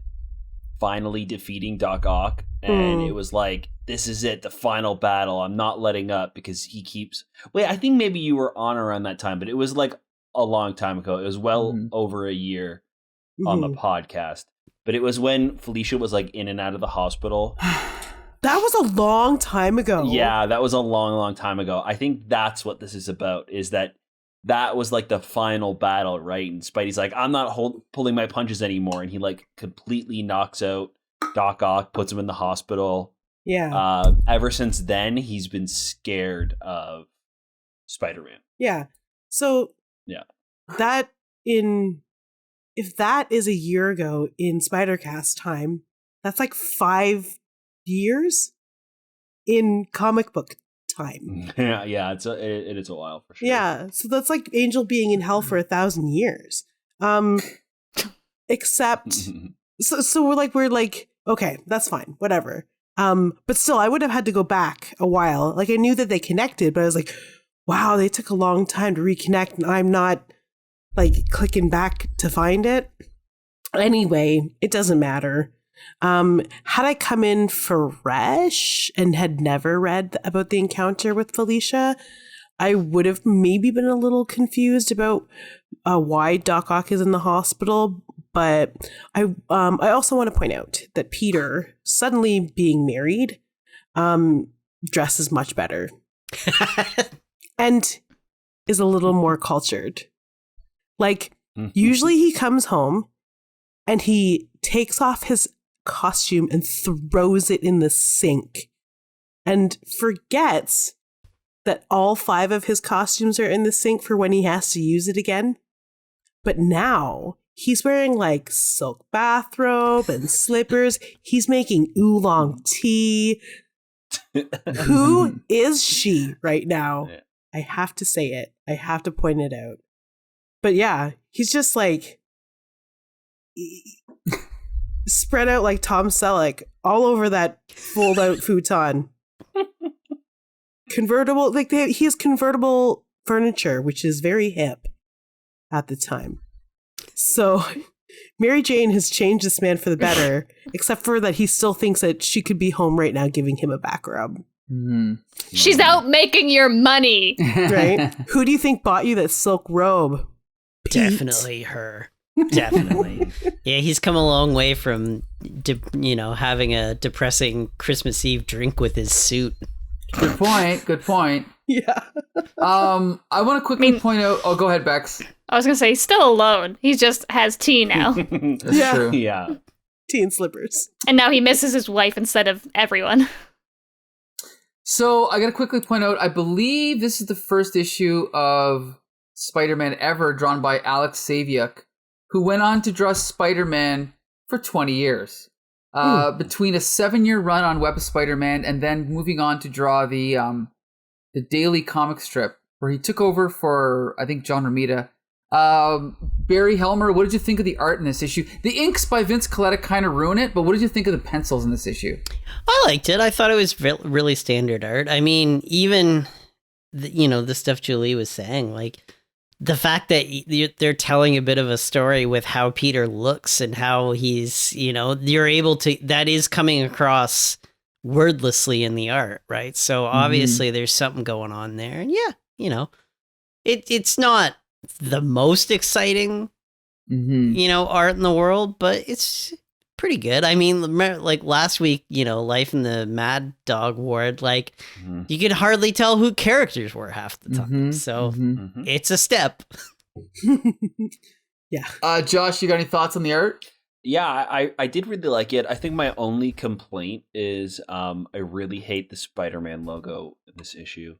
finally defeating Doc Ock, and it was like, this is it, the final battle. I'm not letting up because he keeps... Wait, I think maybe you were on around that time, but it was like a long time ago. It was well over a year on the podcast, but it was when Felicia was like in and out of the hospital. That was a long time ago. Yeah, that was a long time ago. I think that's what this is about, is that was like the final battle, right? And Spidey's like, I'm not pulling my punches anymore, and he like completely knocks out Doc Ock, puts him in the hospital. Yeah. Ever since then, he's been scared of Spider-Man. Yeah. So yeah, if that is a year ago in Spider-Cast time, that's like 5 years in comic book time. Yeah, it is a while for sure. Yeah, so that's like Angel being in hell for 1,000 years. Except, so we're like, okay, that's fine, whatever. But still, I would have had to go back a while. Like, I knew that they connected, but I was like, wow, they took a long time to reconnect, and I'm not like clicking back to find it. Anyway, it doesn't matter. Had I come in fresh and had never read about the encounter with Felicia, I would have maybe been a little confused about why Doc Ock is in the hospital. But I also want to point out that Peter, suddenly being married, dresses much better and is a little more cultured. Like, usually he comes home and he takes off his costume and throws it in the sink and forgets that all 5 of his costumes are in the sink for when he has to use it again. But now he's wearing like silk bathrobe and slippers. He's making oolong tea. Who is she right now? Yeah. I have to say it. I have to point it out. But yeah, he's just like spread out like Tom Selleck all over that fold out futon. Convertible, like he has convertible furniture, which is very hip at the time. So Mary Jane has changed this man for the better, except for that he still thinks that she could be home right now giving him a back rub. She's out making your money. Right? Who do you think bought you that silk robe? Pete. Definitely her. Definitely. Yeah, he's come a long way from, having a depressing Christmas Eve drink with his suit. Good point. Yeah. I want to quickly point out... Oh, go ahead, Bex. I was going to say, he's still alone. He just has tea now. That's true. Yeah. Tea and slippers. And now he misses his wife instead of everyone. So I got to quickly point out, I believe this is the first issue of Spider-Man ever drawn by Alex Savia, who went on to draw Spider-Man for 20 years. Between a 7-year run on Web of Spider-Man and then moving on to draw the daily comic strip, where he took over for, I think, John Romita. Barry Helmer, what did you think of the art in this issue? The inks by Vince Colletta kind of ruin it, but what did you think of the pencils in this issue? I liked it. I thought it was really standard art. I mean, even, the stuff Julie was saying, like, the fact that they're telling a bit of a story with how Peter looks and how he's, you're able to, that is coming across wordlessly in the art, right? So obviously there's something going on there. And yeah, it's not the most exciting, art in the world, but it's pretty good. I mean, like last week, Life in the Mad Dog Ward, like you could hardly tell who characters were half the time. So it's a step. Yeah. Josh, you got any thoughts on the art? Yeah, I did really like it. I think my only complaint is I really hate the Spider-Man logo in this issue.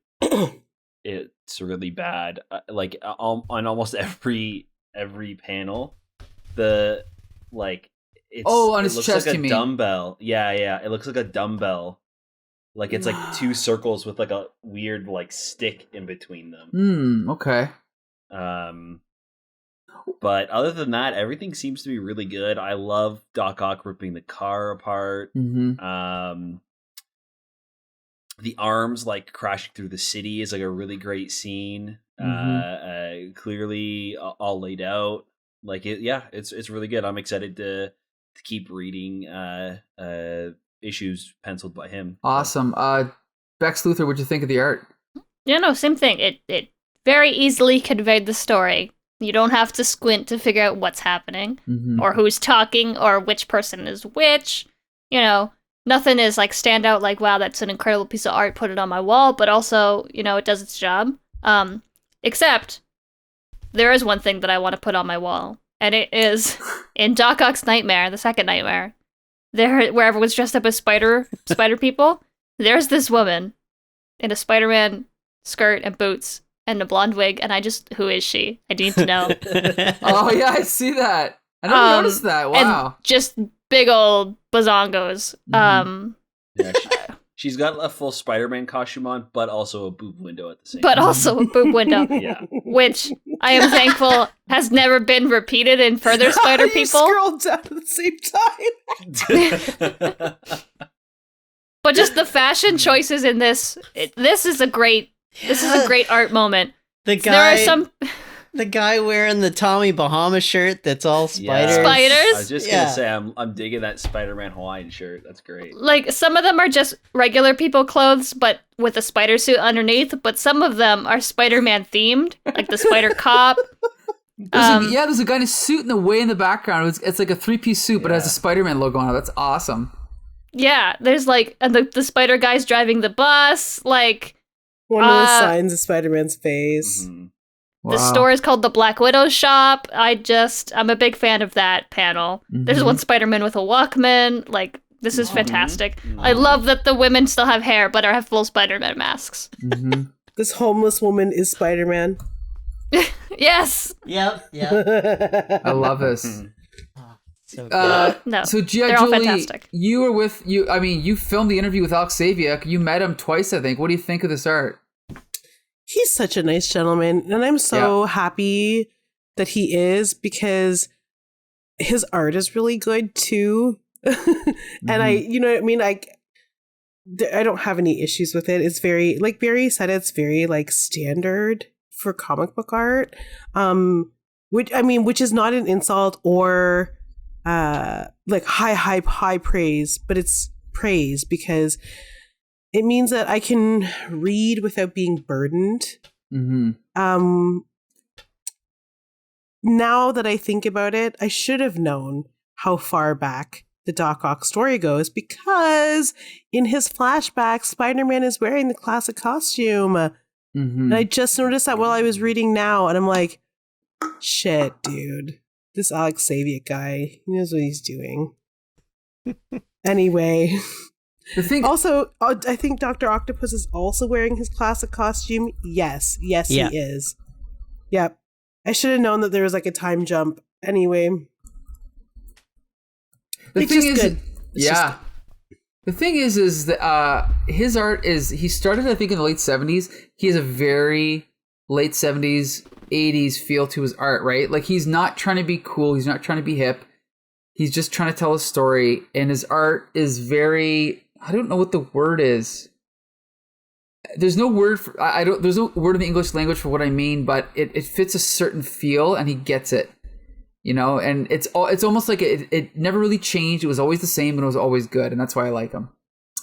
It's really bad. Like on almost every panel, the like on his it looks chest, like you a mean? dumbbell. Yeah, it looks like a dumbbell. Like it's like two circles with like a weird like stick in between them. Okay. But other than that, everything seems to be really good. I love Doc Ock ripping the car apart. Mm-hmm. The arms like crashing through the city is like a really great scene. Clearly all laid out. Like it's really good. I'm excited to keep reading issues penciled by him. Awesome. Bex Luthor, what'd you think of the art? Yeah, no, same thing. It very easily conveyed the story. You don't have to squint to figure out what's happening, or who's talking, or which person is which. You know, nothing is like stand out like, wow, that's an incredible piece of art, put it on my wall, but also, you know, it does its job. Except, there is one thing that I want to put on my wall, and it is in Doc Ock's Nightmare, the second Nightmare, where everyone's dressed up as spider people, there's this woman in a Spider-Man skirt and boots and a blonde wig, and who is she? I need to know. Oh yeah, I see that. I never noticed that. Wow. And just big old bazongos. Yeah, she's got a full Spider-Man costume on, but also a boob window at the same time. But also a boob window. Yeah. Which I am thankful has never been repeated in further Spider people. Scroll down at the same time. But just the fashion choices in this, this is a great art moment. The guy, there are some the guy wearing the Tommy Bahama shirt that's all spiders. Yeah. Spiders? I was just gonna say I'm digging that Spider-Man Hawaiian shirt. That's great. Like some of them are just regular people clothes, but with a spider suit underneath. But some of them are Spider-Man themed, like the Spider Cop. There's a guy in a suit in the way in the background. It's like a 3-piece suit, but it has a Spider-Man logo on it. That's awesome. Yeah, there's like the spider guy's driving the bus. Like one of the signs of Spider-Man's face. Mm-hmm. The store is called the Black Widow Shop. I'm a big fan of that panel. There's one Spider-Man with a Walkman. Like, this is fantastic. I love that the women still have hair, but have full Spider-Man masks. This homeless woman is Spider-Man. Yes. Yep. I love this. So good. No, so they're all Julie, fantastic. you filmed the interview with Alex Savia. You met him twice, I think. What do you think of this art? He's such a nice gentleman, and I'm so happy that he is, because his art is really good too. And I don't have any issues with it. It's very, like Barry said, it's very like standard for comic book art. Which is not an insult or like high praise, but it's praise because it means that I can read without being burdened. Now that I think about it, I should have known how far back the Doc Ock story goes, because in his flashback, Spider-Man is wearing the classic costume. And I just noticed that while I was reading now, and I'm like, shit, dude. This Alex Savia guy, he knows what he's doing. Anyway. Also, I think Dr. Octopus is also wearing his classic costume. Yes, he is. Yep. I should have known that there was like a time jump. Anyway. The thing is, the thing is that his art is, he started, I think, in the late 70s. He has a very late 70s, 80s feel to his art, right? Like, he's not trying to be cool. He's not trying to be hip. He's just trying to tell a story. And his art is very, I don't know what the word is. There's no word for, there's no word in the English language for what I mean, but it fits a certain feel and he gets it, you know? And it's almost like it never really changed. It was always the same and it was always good. And that's why I like him.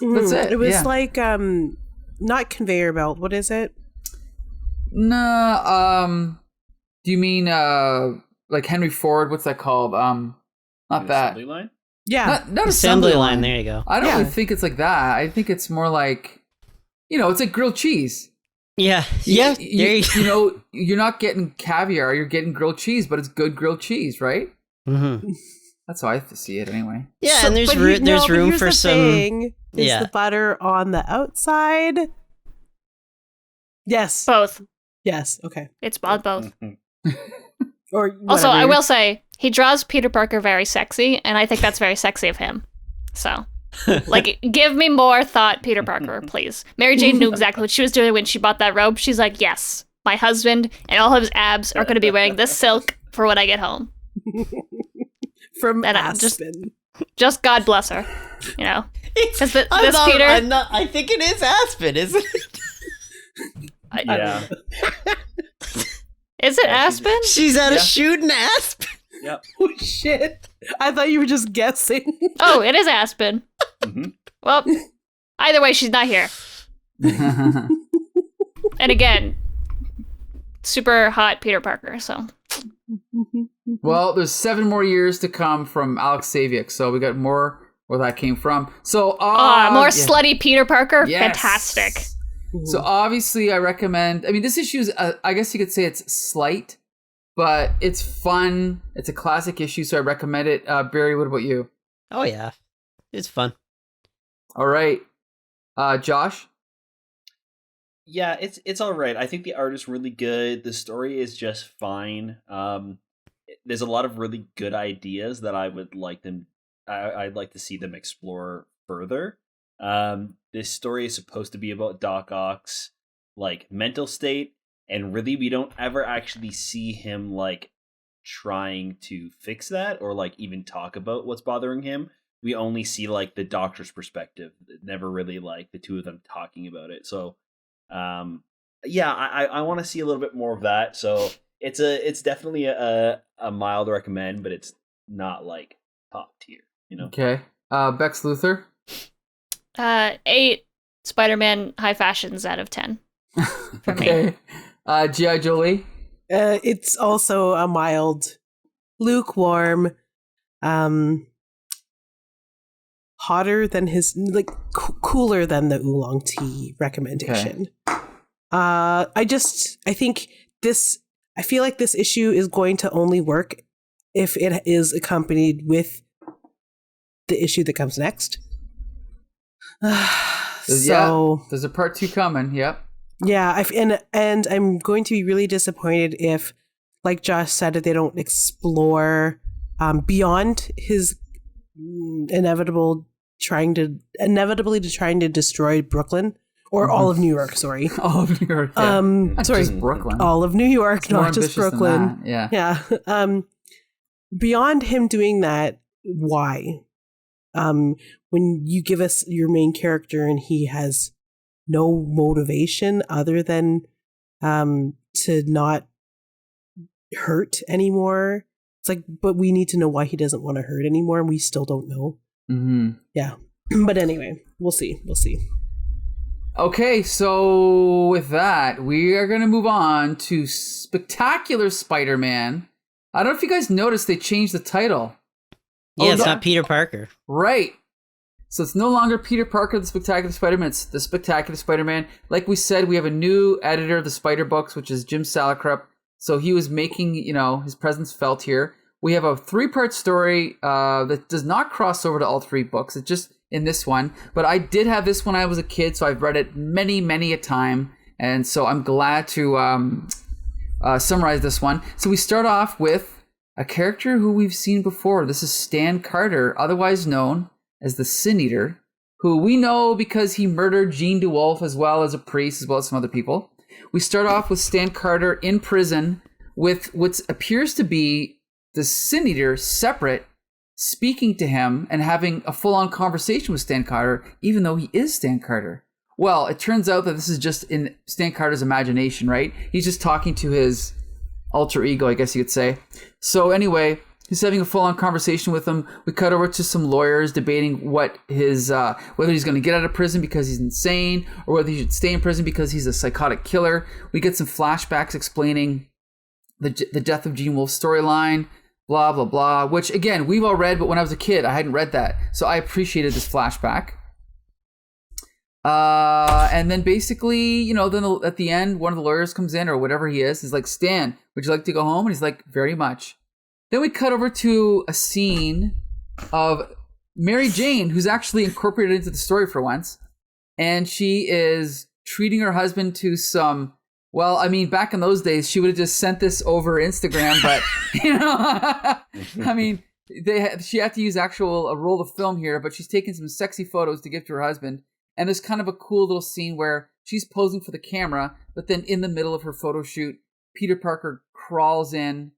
That's it. It was like, not conveyor belt. What is it? No, do you mean like Henry Ford? What's that called? Not that. Assembly line? Yeah. Not Assembly line. There you go. I don't really think it's like that. I think it's more like, you know, it's like grilled cheese. Yeah. You know, you're not getting caviar, you're getting grilled cheese, but it's good grilled cheese, right? That's how I see it anyway. Yeah, So- and but there's room here's for the some. thing. Is Yeah. the butter on the outside? Yes. Both. Yes. Okay. It's on both. Or Also, I whatever. will say he draws Peter Parker very sexy, and I think that's very sexy of him. So, like, give me more thought, Peter Parker, please. Mary Jane knew exactly what she was doing when she bought that robe. She's like, yes, my husband and all of his abs are going to be wearing this silk for when I get home. From And I'm Aspen. Just God bless her, you know. Because this Peter, I think it is Aspen, isn't it? Yeah. is it Aspen? She's at a shoot in Aspen. Yep. Oh shit! I thought you were just guessing. Oh, it is Aspen. Mhm. Well, either way, she's not here. And again, super hot Peter Parker. So Well, there's 7 more years to come from Alex Savia, so we got more where that came from. So, more yeah. slutty Peter Parker. Yes. Fantastic. So obviously, I recommend. I mean, this issue is. I guess you could say it's slight, but it's fun. It's a classic issue, so I recommend it. Barry, what about you? Oh yeah, it's fun. All right, Josh. Yeah, it's all right. I think the art is really good. The story is just fine. There's a lot of really good ideas that I would like them. I'd like to see them explore further. This story is supposed to be about Doc Ock's like mental state, and really we don't ever actually see him like trying to fix that or like even talk about what's bothering him. We only see like the doctor's perspective, never really like the two of them talking about it. So yeah, I want to see a little bit more of that. So it's definitely a mild recommend, but it's not like top tier, you know. Okay, Bex Luther. 8 Spider-Man high fashions out of 10 for me. Okay, G.I. Jolie. It's also a mild, lukewarm, hotter than his cooler than the oolong tea recommendation. I feel like this issue is going to only work if it is accompanied with the issue that comes next. So there's a part 2 coming. Yep. yeah, and I'm going to be really disappointed if, like Josh said, if they don't explore beyond his inevitably trying to destroy Brooklyn or all of New York. Sorry, All of New York. Yeah. Not sorry, just Brooklyn. all of New York, More not just ambitious than Brooklyn. that. Yeah. Yeah. Beyond him doing that, why? When you give us your main character and he has no motivation other than to not hurt anymore. It's like, but we need to know why he doesn't want to hurt anymore, and we still don't know. Mm-hmm. Yeah. But anyway, we'll see. Okay, so with that, we are going to move on to Spectacular Spider-Man. I don't know if you guys noticed they changed the title. Yeah, it's no. not Peter Parker. Right. So it's no longer Peter Parker, the Spectacular Spider-Man. It's the Spectacular Spider-Man. Like we said, we have a new editor of the Spider Books, which is Jim Salicrup. So he was making, his presence felt here. We have a 3-part story that does not cross over to all 3 books. It's just in this one. But I did have this when I was a kid, so I've read it many, many a time. And so I'm glad to summarize this one. So we start off with a character who we've seen before. This is Stan Carter, otherwise known as the Sin Eater, who we know because he murdered Jean DeWolf as well as a priest, as well as some other people. We start off with Stan Carter in prison with what appears to be the Sin Eater separate, speaking to him and having a full-on conversation with Stan Carter, even though he is Stan Carter. Well, it turns out that this is just in Stan Carter's imagination, right? He's just talking to his alter ego, I guess you could say. So anyway, he's having a full-on conversation with him. We cut over to some lawyers debating what his whether he's going to get out of prison because he's insane or whether he should stay in prison because he's a psychotic killer. We get some flashbacks explaining the death of Gene Wolfe's storyline, blah, blah, blah, which, again, we've all read, but when I was a kid, I hadn't read that. So I appreciated this flashback. And then basically, then at the end, one of the lawyers comes in or whatever he is. He's like, Stan, would you like to go home? And he's like, very much. Then we cut over to a scene of Mary Jane, who's actually incorporated into the story for once. And she is treating her husband to some, well, I mean, back in those days, she would have just sent this over Instagram, but, I mean, she had to use a roll of film here, but she's taking some sexy photos to give to her husband. And there's kind of a cool little scene where she's posing for the camera, but then in the middle of her photo shoot, Peter Parker crawls in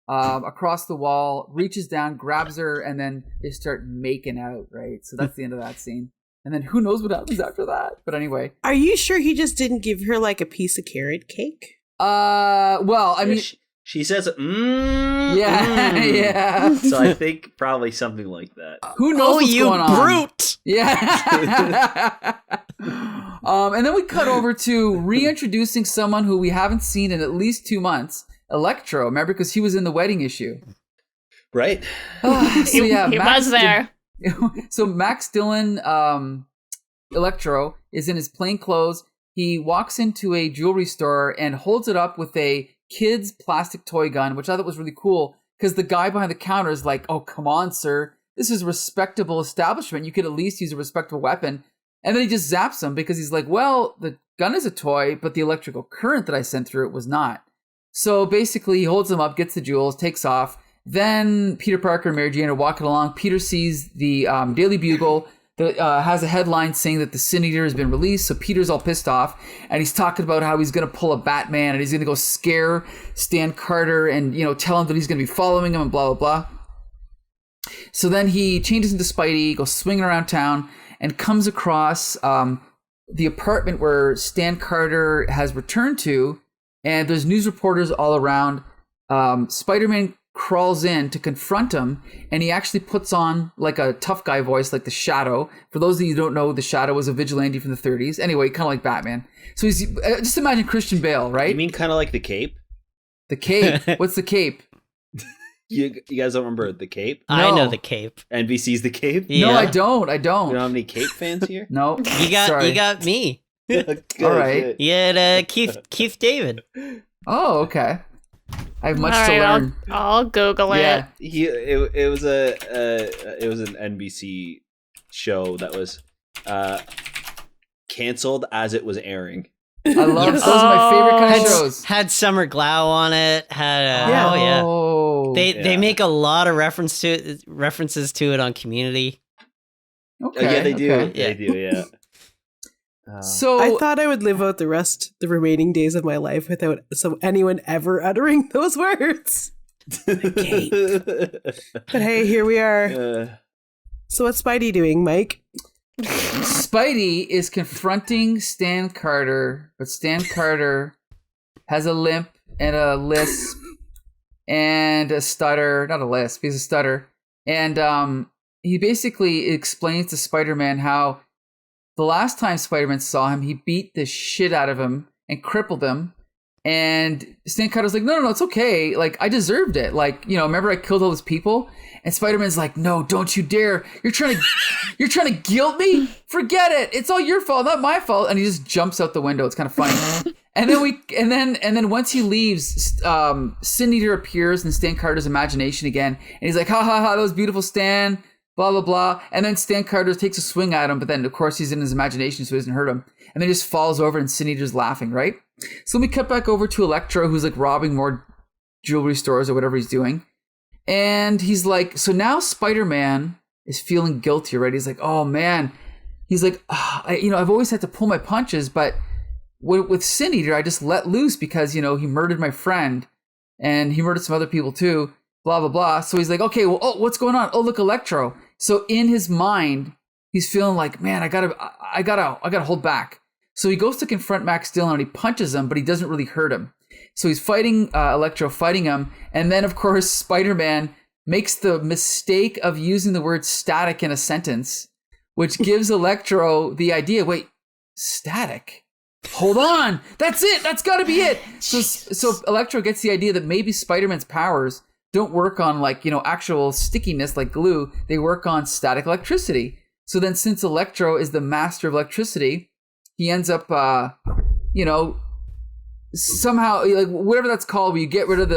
across the wall, reaches down, grabs her, and then they start making out, right? So that's the end of that scene. And then who knows what happens after that? But anyway. Are you sure he just didn't give her like a piece of carrot cake? Well, I mean... She says, yeah. So I think probably something like that. Who knows what's going on? Brute! Yeah. And then we cut over to reintroducing someone who we haven't seen in at least 2 months, Electro. Remember, because he was in the wedding issue. Right. So yeah, he was there. So Max Dillon, Electro, is in his plain clothes. He walks into a jewelry store and holds it up with a kid's plastic toy gun, which I thought was really cool because the guy behind the counter is like, "Oh, come on, sir. This is a respectable establishment. You could at least use a respectable weapon." And then he just zaps him because he's like, "Well, the gun is a toy, but the electrical current that I sent through it was not." So basically, he holds him up, gets the jewels, takes off. Then Peter Parker and Mary Jane are walking along. Peter sees the Daily Bugle that has a headline saying that the Sin Eater has been released. So Peter's all pissed off, and he's talking about how he's going to pull a Batman and he's going to go scare Stan Carter and tell him that he's going to be following him and blah blah blah. So then he changes into Spidey, goes swinging around town, and comes across the apartment where Stan Carter has returned to, and there's news reporters all around. Spider-Man crawls in to confront him, and he actually puts on like a tough guy voice, like the Shadow. For those of you who don't know, the Shadow was a vigilante from the 30s. Anyway, kind of like Batman. So he's just imagine Christian Bale, right? You mean kind of like the Cape? The Cape. What's the Cape? You guys don't remember the Cape? I No. know the Cape. NBC's the Cape? Yeah. No, I don't. You don't have any Cape fans here? No. You got Sorry. me. Good, All right. good. You had Keith David. Oh, okay. I have much All to right, learn. I'll Google it. Yeah. It was an NBC show that was canceled as it was airing. I love Yes. those are my favorite kind of Had, shows. had Summer Glau on it. Had Yeah. oh yeah. Oh. They make a lot of references to it on Community. Okay. Yeah, they do. okay. Yeah. They do. Yeah. So I thought I would live out the remaining days of my life without anyone ever uttering those words. But hey, here we are. So what's Spidey doing, Mike? Spidey is confronting Stan Carter, but Stan Carter has a limp and a lisp and a stutter. Not a lisp, he's a stutter. And he basically explains to Spider-Man how the last time Spider-Man saw him, he beat the shit out of him and crippled him. And Stan Carter's like, no, it's okay. Like, I deserved it. Like, remember I killed all those people? And Spider-Man's like, no, don't you dare. You're trying to guilt me? Forget it. It's all your fault, not my fault. And he just jumps out the window. It's kind of funny. And then once he leaves, Sin Eater appears in Stan Carter's imagination again. And he's like, ha ha ha, that was beautiful, Stan. Blah, blah, blah. And then Stan Carter takes a swing at him, but then, of course, he's in his imagination, so he doesn't hurt him. And then he just falls over, and Sin Eater's laughing, right? So let me cut back over to Electro, who's like robbing more jewelry stores or whatever he's doing. And he's like, so now Spider-Man is feeling guilty, right? He's like, oh, man. He's like, I've always had to pull my punches, but with Sin Eater, I just let loose because, he murdered my friend, and he murdered some other people, too. Blah, blah, blah. So he's like, okay, well, what's going on? Oh, look, Electro. So in his mind, he's feeling like, man, I gotta hold back. So he goes to confront Max Dillon and he punches him, but he doesn't really hurt him. So he's fighting Electro, fighting him. And then, of course, Spider-Man makes the mistake of using the word static in a sentence, which gives Electro the idea, wait, static? Hold on. That's it. That's got to be it. So Electro gets the idea that maybe Spider-Man's powers don't work on actual stickiness like glue. They work on static electricity. So then since Electro is the master of electricity, he ends up, somehow, like whatever that's called, where you get rid of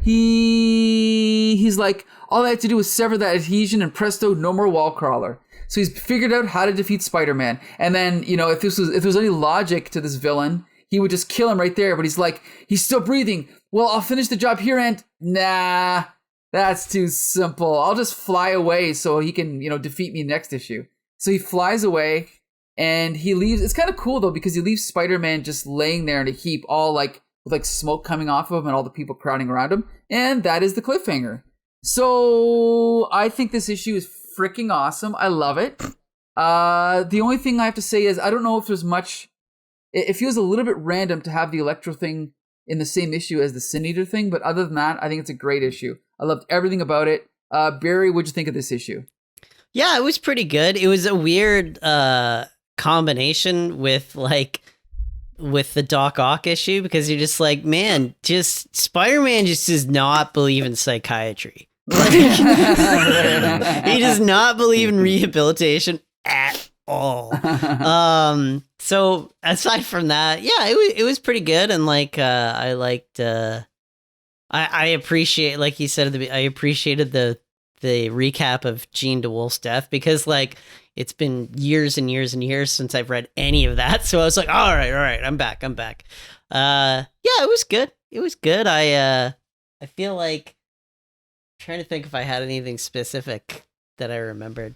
he's like, all I have to do is sever that adhesion and presto, no more wall crawler. So he's figured out how to defeat Spider-Man. And then, you know, if there's any logic to this villain, he would just kill him right there. But he's like, he's still breathing. Well, I'll finish the job here and nah, that's too simple. I'll just fly away so he can, you know, defeat me next issue. So he flies away and he leaves. It's kind of cool though, because he leaves Spider-Man just laying there in a heap, all like with like smoke coming off of him and all the people crowding around him. And that is the cliffhanger. So I think this issue is freaking awesome. I love it. The only thing I have to say is I don't know if there's much. It feels a little bit random to have the Electro thing in the same issue as the Sin Eater thing, but other than that, I think it's a great issue. I loved everything about it. Barry, what'd you think of this issue? Yeah, it was pretty good. It was a weird combination with the Doc Ock issue, because you're just like, man, just Spider-Man just does not believe in psychiatry. Like, he does not believe in rehabilitation at all. So aside from that, yeah, it was pretty good, and like I liked I appreciate, like you said, I appreciated the recap of Jean DeWolf's death, because like it's been years and years and years since I've read any of that. So I was like, all right, I'm back. Yeah, it was good. It was good. I feel like I'm trying to think if I had anything specific that I remembered.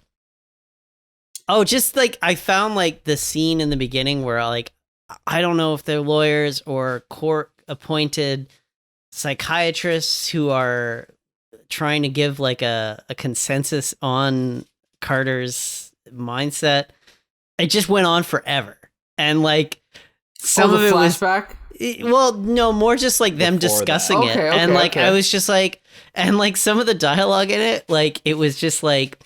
Oh, just like I found like the scene in the beginning where like I don't know if they're lawyers or court appointed psychiatrists who are trying to give like a consensus on Carter's mindset. It just went on forever, and like some of it flashback? Well, no, more just like them Before discussing it, and like I was just like, and like some of the dialogue in it, like it was just like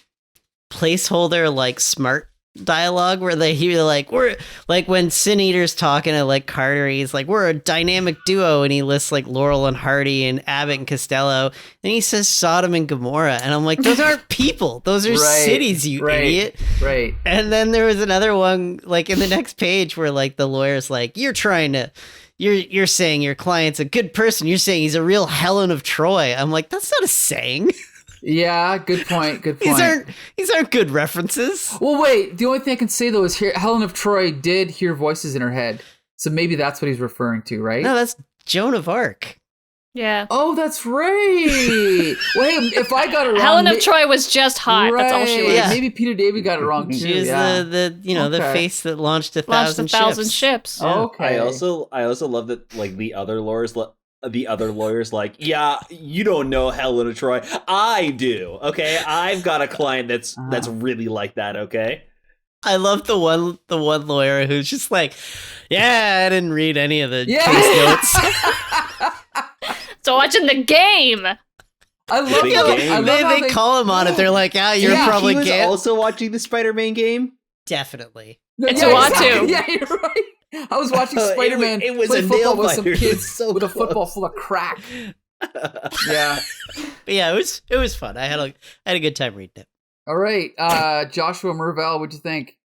placeholder like smart dialogue where they hear like, we're like when Sin Eater's talking to like Carter, he's like, we're a dynamic duo, and he lists like Laurel and Hardy and Abbott and Costello, and he says Sodom and Gomorrah, and I'm like, those aren't people, those are cities, you idiot. Right. And then there was another one like in the next page where like the lawyer's like, you're saying your client's a good person, you're saying he's a real Helen of Troy. I'm like, that's not a saying. Yeah, good point. These aren't good references. Well, wait. The only thing I can say though is Helen of Troy did hear voices in her head, so maybe that's what he's referring to, right? No, that's Joan of Arc. Yeah. Oh, that's right. Wait, if I got it wrong, Helen of Troy was just hot. That's all she was. Yeah. Maybe Peter David got it wrong too. She was the face that launched a thousand ships. Yeah. Okay. I also love that like the other lawyers like, yeah, you don't know Helen of Troy. I do. Okay, I've got a client that's really like that. Okay. I love the one lawyer who's just like, yeah, I didn't read any of the case notes. So watching the game. I love that. They call him on it. They're like, yeah, you're probably he was also watching the Spider-Man game. Definitely. It's Uatu. Yeah, you're right. I was watching Spider-Man play football with some kids with a football full of crack. Yeah. But yeah, it was fun. I had a good time reading it. All right. Joshua Mervell, what'd you think?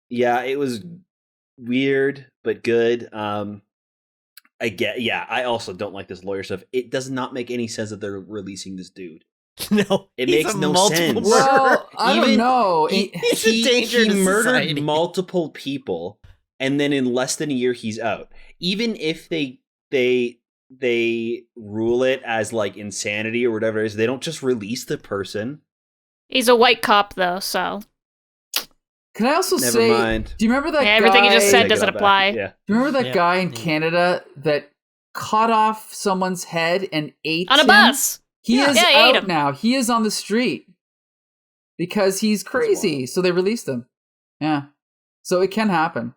Yeah, it was weird but good. I also don't like this lawyer stuff. It does not make any sense that they're releasing this dude. No, it makes no sense. Well, I don't know. He's a danger to murdered society. Multiple people, and then in less than a year he's out. Even if they rule it as like insanity or whatever it is, they don't just release the person. He's a white cop though, so. Can I also Never say, mind. do you remember that guy? Everything you just said doesn't apply. Yeah. Do you remember that guy in Canada that cut off someone's head and ate on a him? bus? He is ate out him. now. He is on the street because he's crazy. So they released him. Yeah. So it can happen.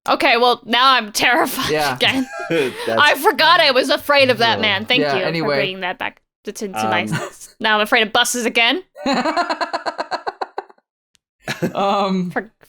Okay, well, now I'm terrified again. I forgot I was afraid of that man. Thank you for bringing that back to nice. Now I'm afraid of buses again.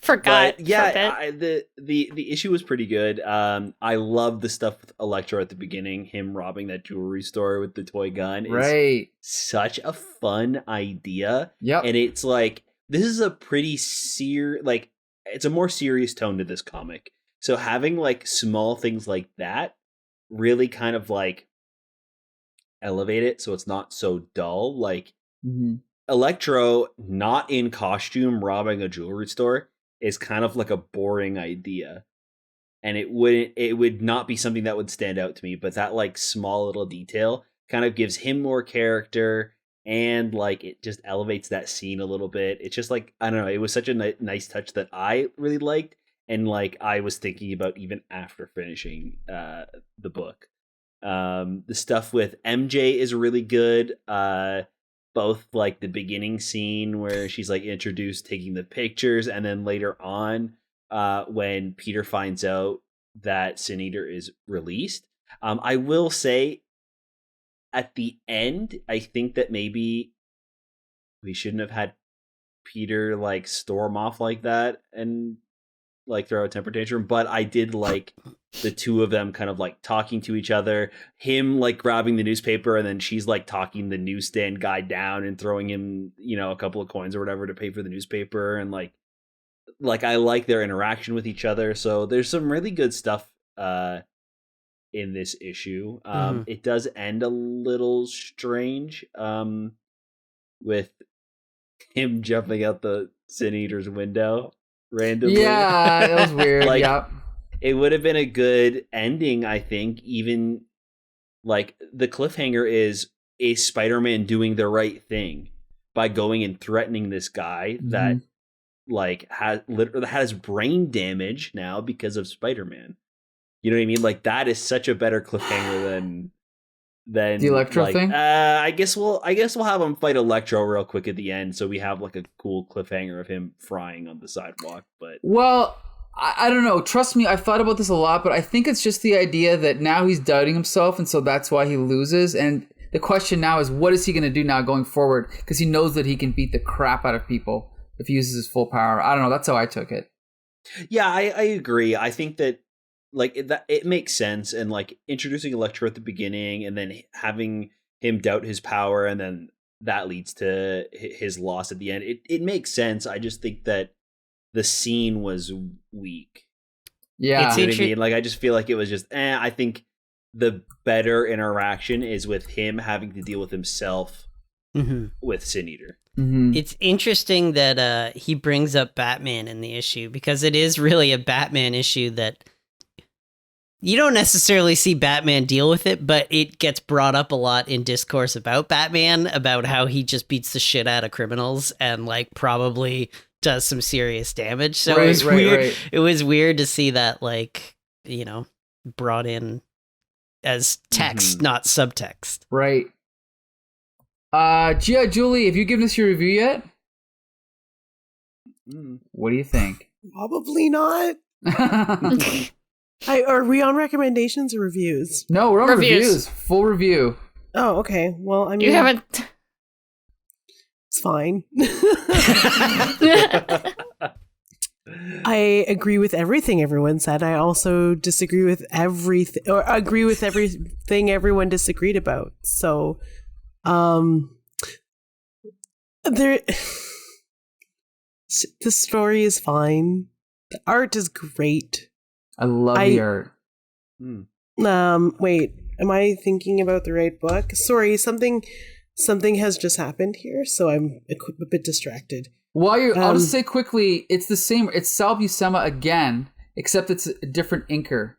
Forgot. Yeah, the issue was pretty good. I love the stuff with Electro at the beginning, him robbing that jewelry store with the toy gun. Right. Such a fun idea. Yep. And it's like, this is a pretty it's a more serious tone to this comic. So having like small things like that really kind of like elevate it so it's not so dull. Like Mhm. Electro not in costume robbing a jewelry store is kind of like a boring idea. And it would not be something that would stand out to me, but that like small little detail kind of gives him more character, and like it just elevates that scene a little bit. It's just like, I don't know, it was such a nice touch that I really liked, and like I was thinking about even after finishing the book. The stuff with MJ is really good. Both like the beginning scene where she's like introduced taking the pictures, and then later on when Peter finds out that Sin Eater is released. I will say at the end, I think that maybe we shouldn't have had Peter like storm off like that and like throw a temper tantrum, but I did like the two of them kind of like talking to each other, him like grabbing the newspaper, and then she's like talking the newsstand guy down and throwing him, you know, a couple of coins or whatever to pay for the newspaper. And like I like their interaction with each other. So there's some really good stuff in this issue. It does end a little strange with him jumping out the Sin Eater's window randomly. Yeah, it was weird. Like, yeah. It would have been a good ending, I think. Even like the cliffhanger is Spider-Man doing the right thing by going and threatening this guy that like has brain damage now because of Spider-Man. You know what I mean? Like that is such a better cliffhanger than the Electro like, thing. I guess we'll have him fight Electro real quick at the end, so we have like a cool cliffhanger of him frying on the sidewalk. But well, I don't know. Trust me, I've thought about this a lot, but I think it's just the idea that now he's doubting himself, and so that's why he loses. And the question now is, what is he going to do now going forward? Because he knows that he can beat the crap out of people if he uses his full power. I don't know. That's how I took it. Yeah, I agree. I think that like it makes sense, and like introducing Electro at the beginning and then having him doubt his power, and then that leads to his loss at the end. It makes sense. I just think that the scene was weak. Yeah. You know what I mean? Like I just feel like it was just I think the better interaction is with him having to deal with himself with Sin Eater. It's interesting that he brings up Batman in the issue, because it is really a Batman issue that you don't necessarily see Batman deal with it, but it gets brought up a lot in discourse about Batman, about how he just beats the shit out of criminals and like probably does some serious damage. So it was weird. Right. It was weird to see that, like, you know, brought in as text, not subtext. Right. Julie, have you given us your review yet? What do you think? Probably not. Are we on recommendations or reviews? No, we're on reviews. Full review. Oh, okay. Well, I mean, you haven't. It's fine. I agree with everything everyone said. I also disagree with everything, or agree with everything everyone disagreed about. So, the story is fine. The art is great. I love the art. Wait, am I thinking about the right book? Sorry, something has just happened here, so I'm a bit distracted. I'll just say quickly, it's the same. It's Sal Buscema again, except it's a different inker.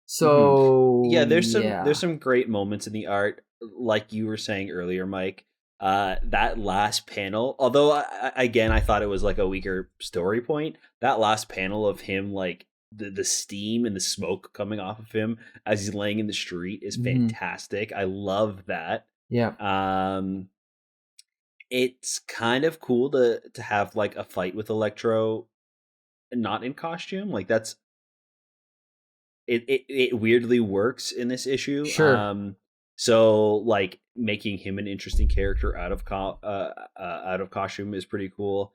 So there's some great moments in the art, like you were saying earlier, Mike. That last panel, although I thought it was like a weaker story point. That last panel of him, like the steam and the smoke coming off of him as he's laying in the street, is fantastic. I love that. Yeah. It's kind of cool to have like a fight with Electro not in costume. Like that's it weirdly works in this issue. Sure. So like making him an interesting character out of costume is pretty cool.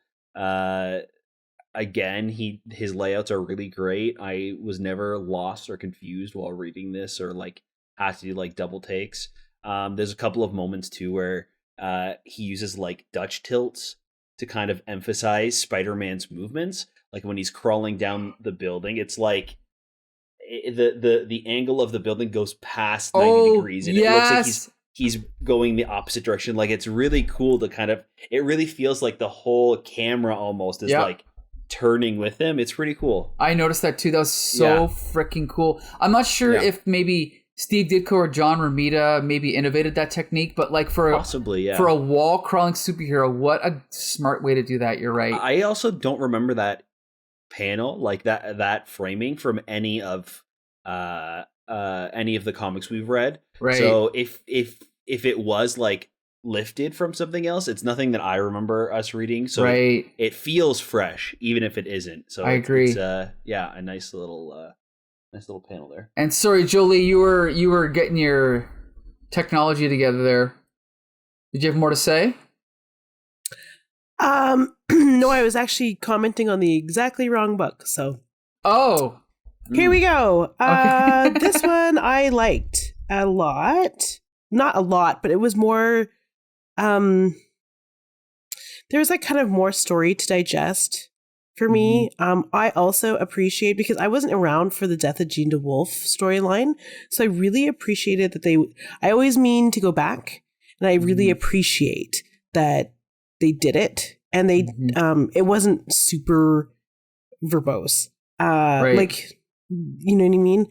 Again, his layouts are really great. I was never lost or confused while reading this, or like had to do like double takes. There's a couple of moments too where he uses like Dutch tilts to kind of emphasize Spider-Man's movements. Like when he's crawling down the building, it's like the angle of the building goes past 90 degrees, and it looks like he's going the opposite direction. Like, it's really cool to kind of, it really feels like the whole camera almost is like turning with him. It's pretty cool. I noticed that too. That was so freaking cool. I'm not sure if maybe Steve Ditko or John Romita maybe innovated that technique, but like for a wall crawling superhero, what a smart way to do that. You're right. I also don't remember that panel, like that framing, from any of the comics we've read. Right. So if it was like lifted from something else, it's nothing that I remember us reading. So it feels fresh, even if it isn't. So I agree. It's a nice little panel there. And sorry, Jolie, you were getting your technology together there. Did you have more to say? No, I was actually commenting on the exactly wrong book. So, here we go. This one I liked a lot. Not a lot, but it was more. There was like kind of more story to digest for me. I also appreciate, because I wasn't around for the Death of Jean DeWolf storyline, so I really appreciated that I always mean to go back, and I really appreciate that they did it, and they it wasn't super verbose. Like, you know what I mean?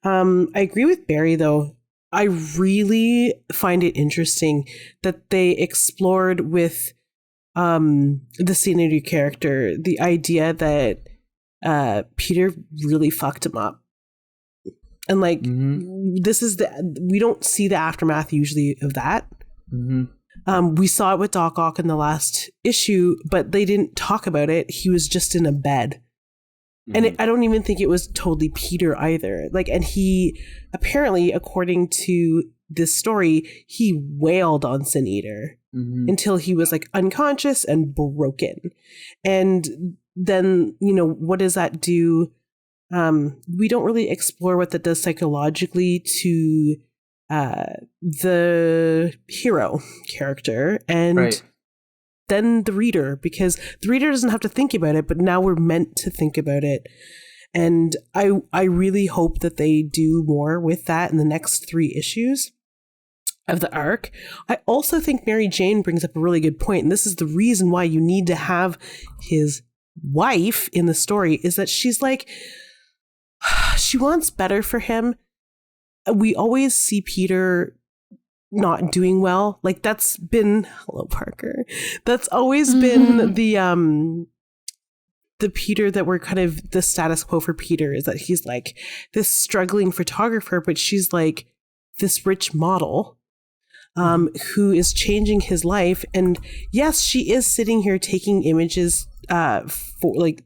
I agree with Barry though. I really find it interesting that they explored with the Senator character the idea that Peter really fucked him up. And like, this is we don't see the aftermath usually of that. We saw it with Doc Ock in the last issue, but they didn't talk about it. He was just in a bed. And I don't even think it was totally Peter either. Like, and he apparently, according to this story, he wailed on Sin Eater until he was like unconscious and broken. And then, you know, what does that do? We don't really explore what that does psychologically to the hero character and then the reader, because the reader doesn't have to think about it, but now we're meant to think about it. And I really hope that they do more with that in the next 3 issues of the arc. I also think Mary Jane brings up a really good point, and this is the reason why you need to have his wife in the story, is that she's like, she wants better for him. We always see Peter not doing well. Like, that's been, hello Parker, that's always been the Peter that we're kind of, the status quo for Peter is that he's like this struggling photographer, but she's like this rich model who is changing his life. And yes, she is sitting here taking images for like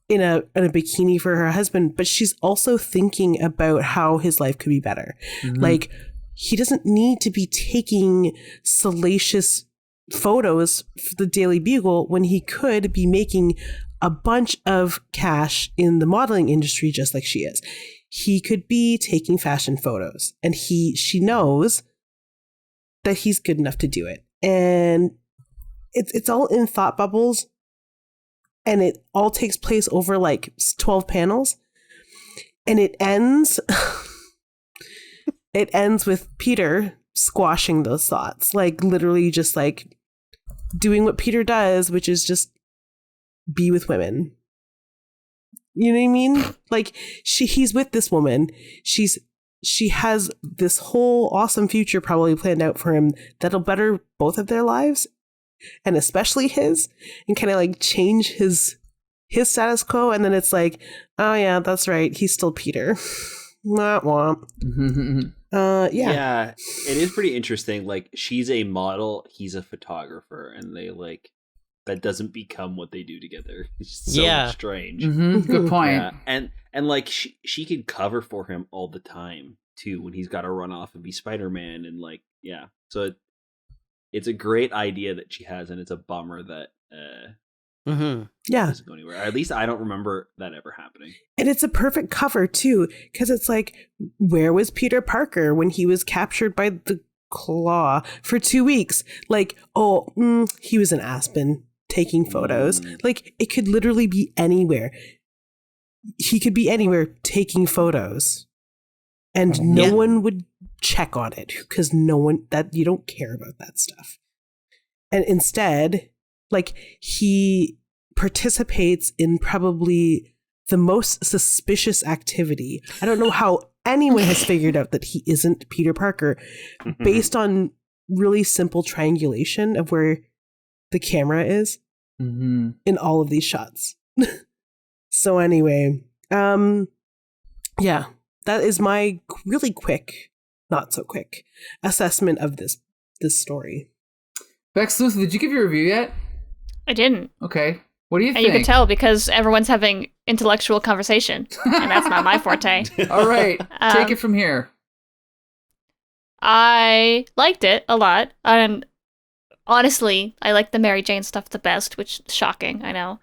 in a bikini for her husband, but she's also thinking about how his life could be better. Like, he doesn't need to be taking salacious photos for the Daily Bugle when he could be making a bunch of cash in the modeling industry just like she is. He could be taking fashion photos, and she knows that he's good enough to do it. And it's all in thought bubbles, and it all takes place over like 12 panels, and it ends it ends with Peter squashing those thoughts, like literally just like doing what Peter does, which is just be with women. You know what I mean? Like, he's with this woman. She has this whole awesome future probably planned out for him that'll better both of their lives, and especially his, and kind of like change his status quo. And then it's like, oh yeah, that's right, he's still Peter. Womp womp. Yeah, it is pretty interesting. Like, she's a model, he's a photographer, and they like, that doesn't become what they do together. It's so strange. Good point. Yeah. And like, she can cover for him all the time too when he's got to run off and be Spider-Man, and like, so it's a great idea that she has, and it's a bummer that doesn't go anywhere. Or at least I don't remember that ever happening. And it's a perfect cover too, because it's like, where was Peter Parker when he was captured by the Claw for 2 weeks? Like, he was in Aspen taking photos. Like, it could literally be anywhere. he could be anywhere taking photos, and no one would check on it because you don't care about that stuff. And instead, like, he participates in probably the most suspicious activity. I don't know how anyone has figured out that he isn't Peter Parker based on really simple triangulation of where the camera is in all of these shots. So anyway, yeah, that is my really quick, not so quick, assessment of this story. Bex Luther, did you give your review yet? I didn't. Okay. What do you And think? you can tell because everyone's having intellectual conversation, and that's not my forte. All right. Take it from here. I liked it a lot. And honestly, I like the Mary Jane stuff the best, which is shocking, I know.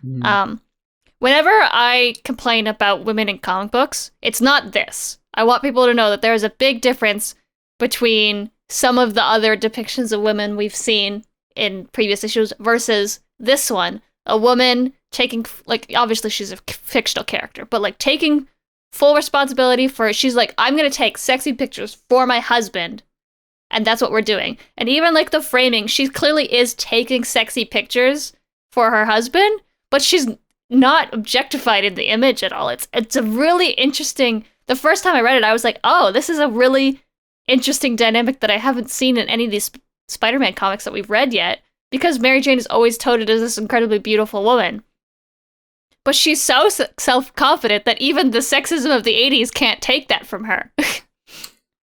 Whenever I complain about women in comic books, it's not this. I want people to know that there is a big difference between some of the other depictions of women we've seen in previous issues versus this one. A woman taking, like, obviously she's a fictional character, but, like, taking full responsibility for it. She's like, I'm going to take sexy pictures for my husband, and that's what we're doing. And even, like, the framing, she clearly is taking sexy pictures for her husband, but she's not objectified in the image at all. It's a really interesting, the first time I read it, I was like, oh, this is a really interesting dynamic that I haven't seen in any of these Spider-Man comics that we've read yet. Because Mary Jane is always touted as this incredibly beautiful woman. But she's so self-confident that even the sexism of the 80s can't take that from her.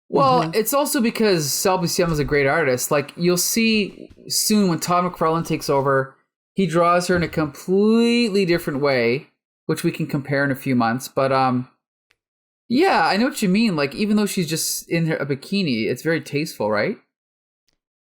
Well, it's also because Sal Buscema is a great artist. Like, you'll see soon when Todd McFarlane takes over, he draws her in a completely different way, which we can compare in a few months. But, yeah, I know what you mean. Like, even though she's just in a bikini, it's very tasteful, right?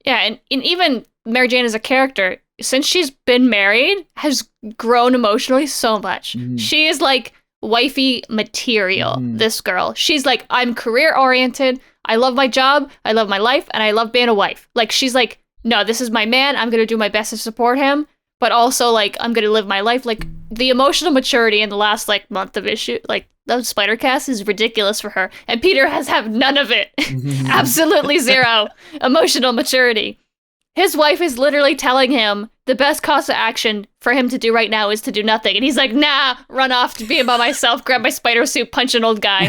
Yeah, and even Mary Jane as a character, since she's been married, has grown emotionally so much. She is like wifey material, this girl. She's like, I'm career oriented. I love my job. I love my life. And I love being a wife. Like, she's like, no, this is my man. I'm going to do my best to support him. But also, like, I'm going to live my life. Like, the emotional maturity in the last, like, month of issue, like, the Spider-Cast is ridiculous for her. And Peter has had none of it. Absolutely zero emotional maturity. His wife is literally telling him the best course of action for him to do right now is to do nothing. And he's like, nah, run off to be by myself, grab my spider suit, punch an old guy.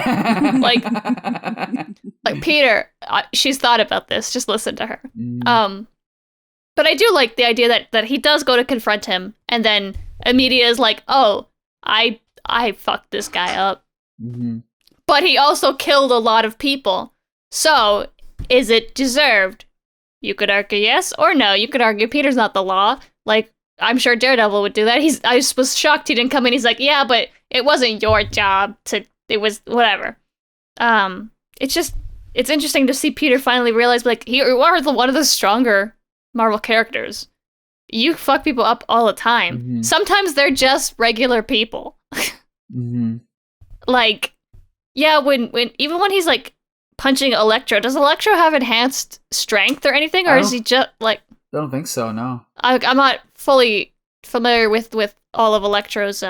like Peter, she's thought about this. Just listen to her. But I do like the idea that he does go to confront him. And then Amelia is like, oh, I fucked this guy up. But he also killed a lot of people. So is it deserved? You could argue yes or no. You could argue Peter's not the law. Like, I'm sure Daredevil would do that. I was shocked he didn't come in. He's like, yeah, but it wasn't your job it was whatever. It's interesting to see Peter finally realize, like, you are one of the stronger Marvel characters. You fuck people up all the time. Sometimes they're just regular people. Like, yeah, when he's like punching Electro, does Electro have enhanced strength or anything, or is he just like? I don't think so. No, I'm not fully familiar with all of Electro's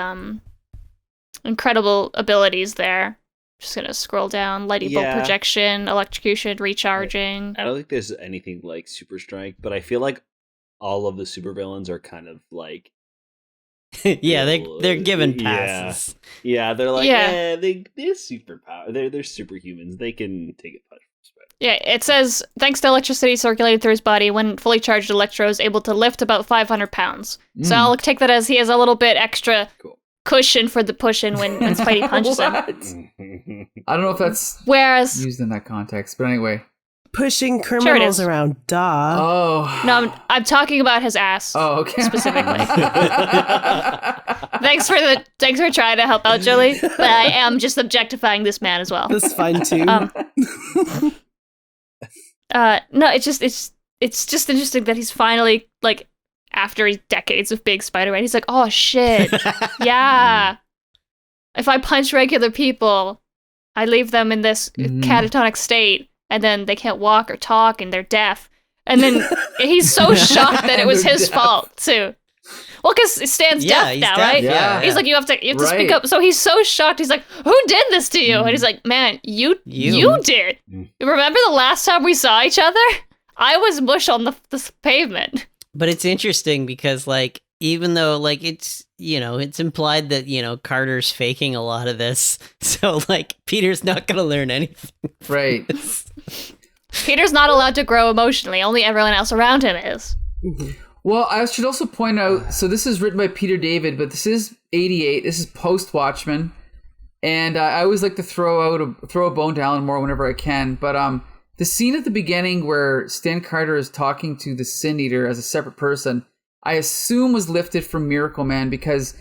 incredible abilities there. Just gonna scroll down: lightning bolt projection, electrocution, recharging. I don't think there's anything like super strength, but I feel like all of the supervillains are kind of like. Yeah, they're given passes. Yeah, they're like, they're superpower. They're superhumans. They can take a punch. Yeah, it says, thanks to electricity circulating through his body, when fully charged, Electro is able to lift about 500 pounds. So I'll take that as he has a little bit extra cushion for the push-in when Spidey punches him. I don't know if that's used in that context, but anyway. Pushing criminals around, duh. Oh. No, I'm talking about his ass. Oh, okay. Specifically. Thanks for trying to help out, Jolie. But I am just objectifying this man as well. That's fine too. No, it's just interesting that he's finally, like, after decades of being Spider-Man, he's like, oh shit, yeah. If I punch regular people, I leave them in this catatonic state. And then they can't walk or talk, and they're deaf. And then he's so shocked that it was his fault, too. Well, because Stan's deaf he's now, deaf, right? yeah. He's like, you have to speak Right. up. So he's so shocked. He's like, who did this to you? And he's like, man, you did. Remember the last time we saw each other? I was mush on the pavement. But it's interesting because, like, even though, like, it's, you know, it's implied that, you know, Carter's faking a lot of this. So, like, Peter's not going to learn anything. Right. Peter's not allowed to grow emotionally. Only everyone else around him is. Well, I should also point out, so this is written by Peter David, but this is 88. This is post-Watchmen. And I always like to throw a bone to Alan Moore whenever I can. But the scene at the beginning where Stan Carter is talking to the Sin Eater as a separate person, I assume was lifted from Miracle Man, because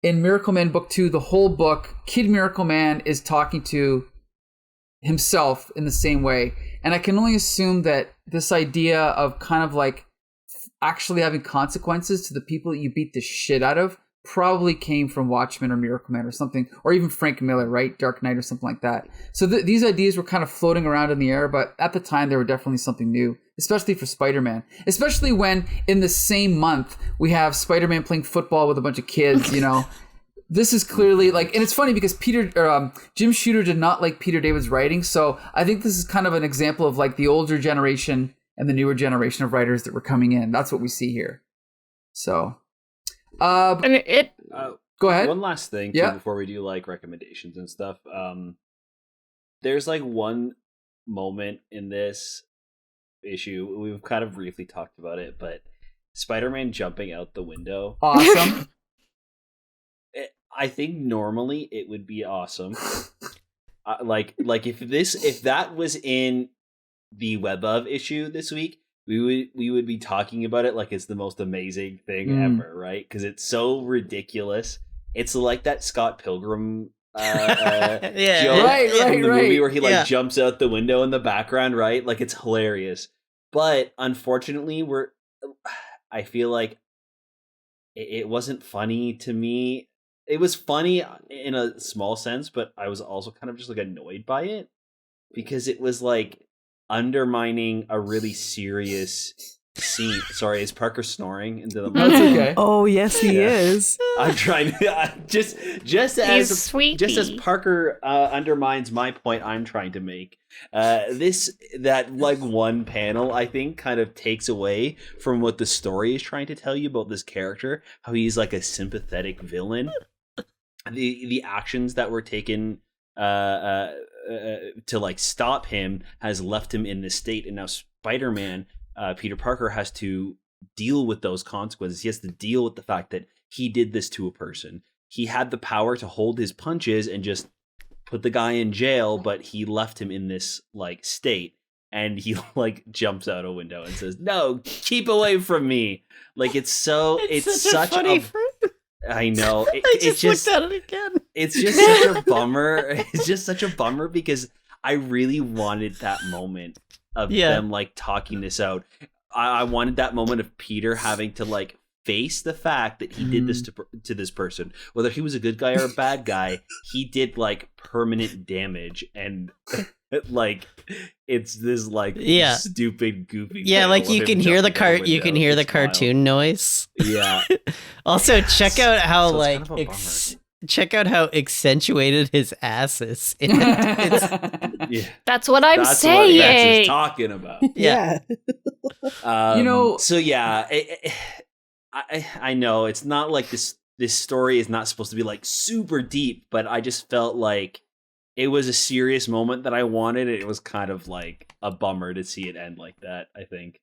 in Miracle Man Book 2, the whole book, Kid Miracle Man is talking to himself in the same way. And I can only assume that this idea of kind of like actually having consequences to the people that you beat the shit out of probably came from Watchmen or Miracle Man or something, or even Frank Miller, right? Dark Knight or something like that. So these ideas were kind of floating around in the air, but at the time they were definitely something new, especially for Spider-Man. Especially when in the same month we have Spider-Man playing football with a bunch of kids, you know. This is clearly like, and it's funny because Jim Shooter did not like Peter David's writing, so I think this is kind of an example of like the older generation and the newer generation of writers that were coming in. That's what we see here. So, And go ahead. One last thing too, before we do like recommendations and stuff. There's like one moment in this issue, we've kind of briefly talked about it, but Spider-Man jumping out the window. Awesome. I think normally it would be awesome. Like if that was in the Web of issue this week, we would be talking about it like it's the most amazing thing ever, right? Because it's so ridiculous. It's like that Scott Pilgrim joke in the movie where he like jumps out the window in the background, right? Like it's hilarious. But unfortunately, I feel like it wasn't funny to me. It was funny in a small sense, but I was also kind of just like annoyed by it because it was like undermining a really serious scene. Sorry, is Parker snoring into the mic? That's okay. Oh, yes, he is. I'm trying to just as Parker undermines my point I'm trying to make. That like one panel I think kind of takes away from what the story is trying to tell you about this character, how he's like a sympathetic villain. The actions that were taken to like stop him has left him in this state, and now Spider-Man, Peter Parker, has to deal with those consequences. He has to deal with the fact that he did this to a person. He had the power to hold his punches and just put the guy in jail, but he left him in this like state, and he like jumps out a window and says, "No, keep away from me!" Like it's such a I know. I just looked at it again. It's just such a bummer. It's just such a bummer because I really wanted that moment of them like talking this out. I wanted that moment of Peter having to like face the fact that he did this to this person, whether he was a good guy or a bad guy. He did like permanent damage, and like it's this like stupid goofy like you can hear the cartoon noise. Also check out how like check out how accentuated his ass is. That's what I'm saying. That's what he's talking about. So I know it's not like this story is not supposed to be like super deep, but I just felt like it was a serious moment that I wanted. It was kind of like a bummer to see it end like that, I think.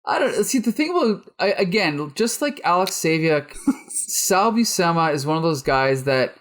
I don't see the thing about, again, just like Alex Savia, Sal Buscema is one of those guys that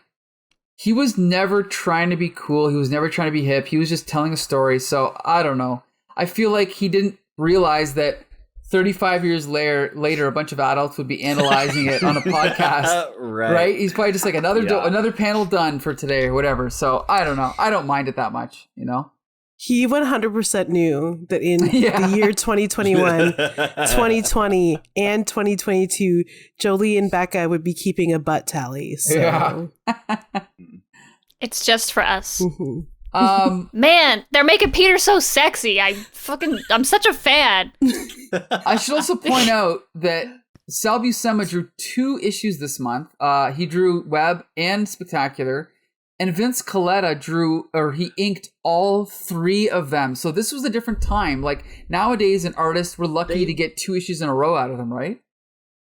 he was never trying to be cool. He was never trying to be hip. He was just telling a story. So I don't know. I feel like he didn't realize that 35 years later, a bunch of adults would be analyzing it on a podcast. Right? He's probably just like another panel done for today or whatever. So I don't know. I don't mind it that much, you know? He 100% knew that in the year 2021, 2020, and 2022, Jolie and Becca would be keeping a butt tally. So. It's just for us. Man, they're making Peter so sexy. I'm such a fan. I should also point out that Sal Buscema drew 2 issues this month. He drew Web and Spectacular. And Vince Colletta he inked all 3 of them. So this was a different time. Like nowadays, an artist, we're lucky to get 2 issues in a row out of them, right?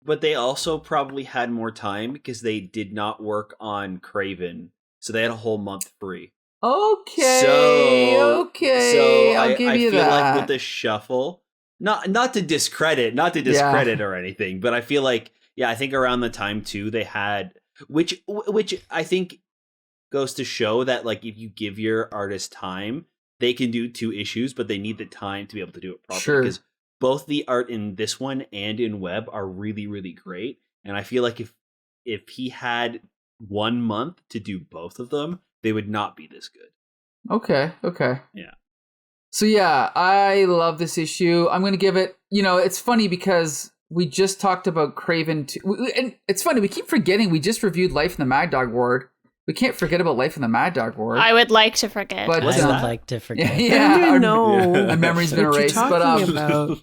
But they also probably had more time because they did not work on Craven. So they had a whole month free. Okay. I'll give you that. I feel like with the shuffle, not to discredit or anything, but I feel like, I think around the time too, they had, which I think goes to show that like if you give your artist time, they can do 2 issues, but they need the time to be able to do it properly. Sure. Because both the art in this one and in Web are really, really great. And I feel like if he had 1 month to do both of them, they would not be this good. Okay. Yeah. So yeah, I love this issue. I'm going to give it, it's funny because we just talked about Craven 2. And it's funny, we keep forgetting we just reviewed Life in the Mad Dog Ward. We can't forget about Life in the Mad Dog Ward. I would like to forget. But, I would like to forget. Our memory's been erased. But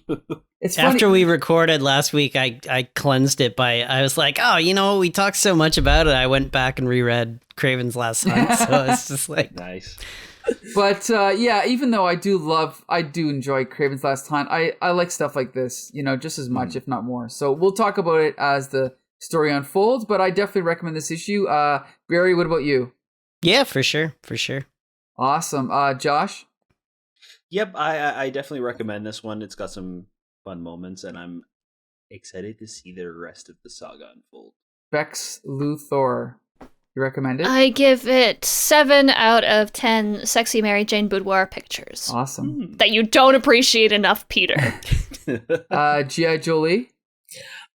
it's funny. After we recorded last week, I cleansed it I was like, oh, we talked so much about it. I went back and reread Craven's Last Hunt. So it's just like nice. But even though I do enjoy Craven's Last Hunt, I like stuff like this, just as much, if not more. So we'll talk about it as the story unfolds, but I definitely recommend this issue. Barry, what about you? Yeah, for sure. Awesome. Josh? Yep, I definitely recommend this one. It's got some fun moments, and I'm excited to see the rest of the saga unfold. Bex Luthor, you recommend it? I give it 7 out of 10 sexy Mary Jane boudoir pictures. Awesome. That you don't appreciate enough, Peter. G.I. Jolie?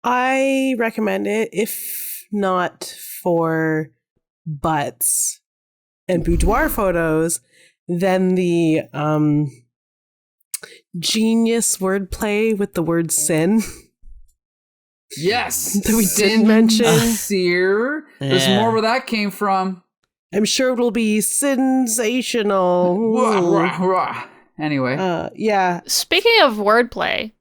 I recommend it, if not for butts and boudoir photos, then the genius wordplay with the word sin. Yes, that we did mention. Sincere. There's more where that came from. I'm sure it will be sensational. Anyway. Yeah. Speaking of wordplay,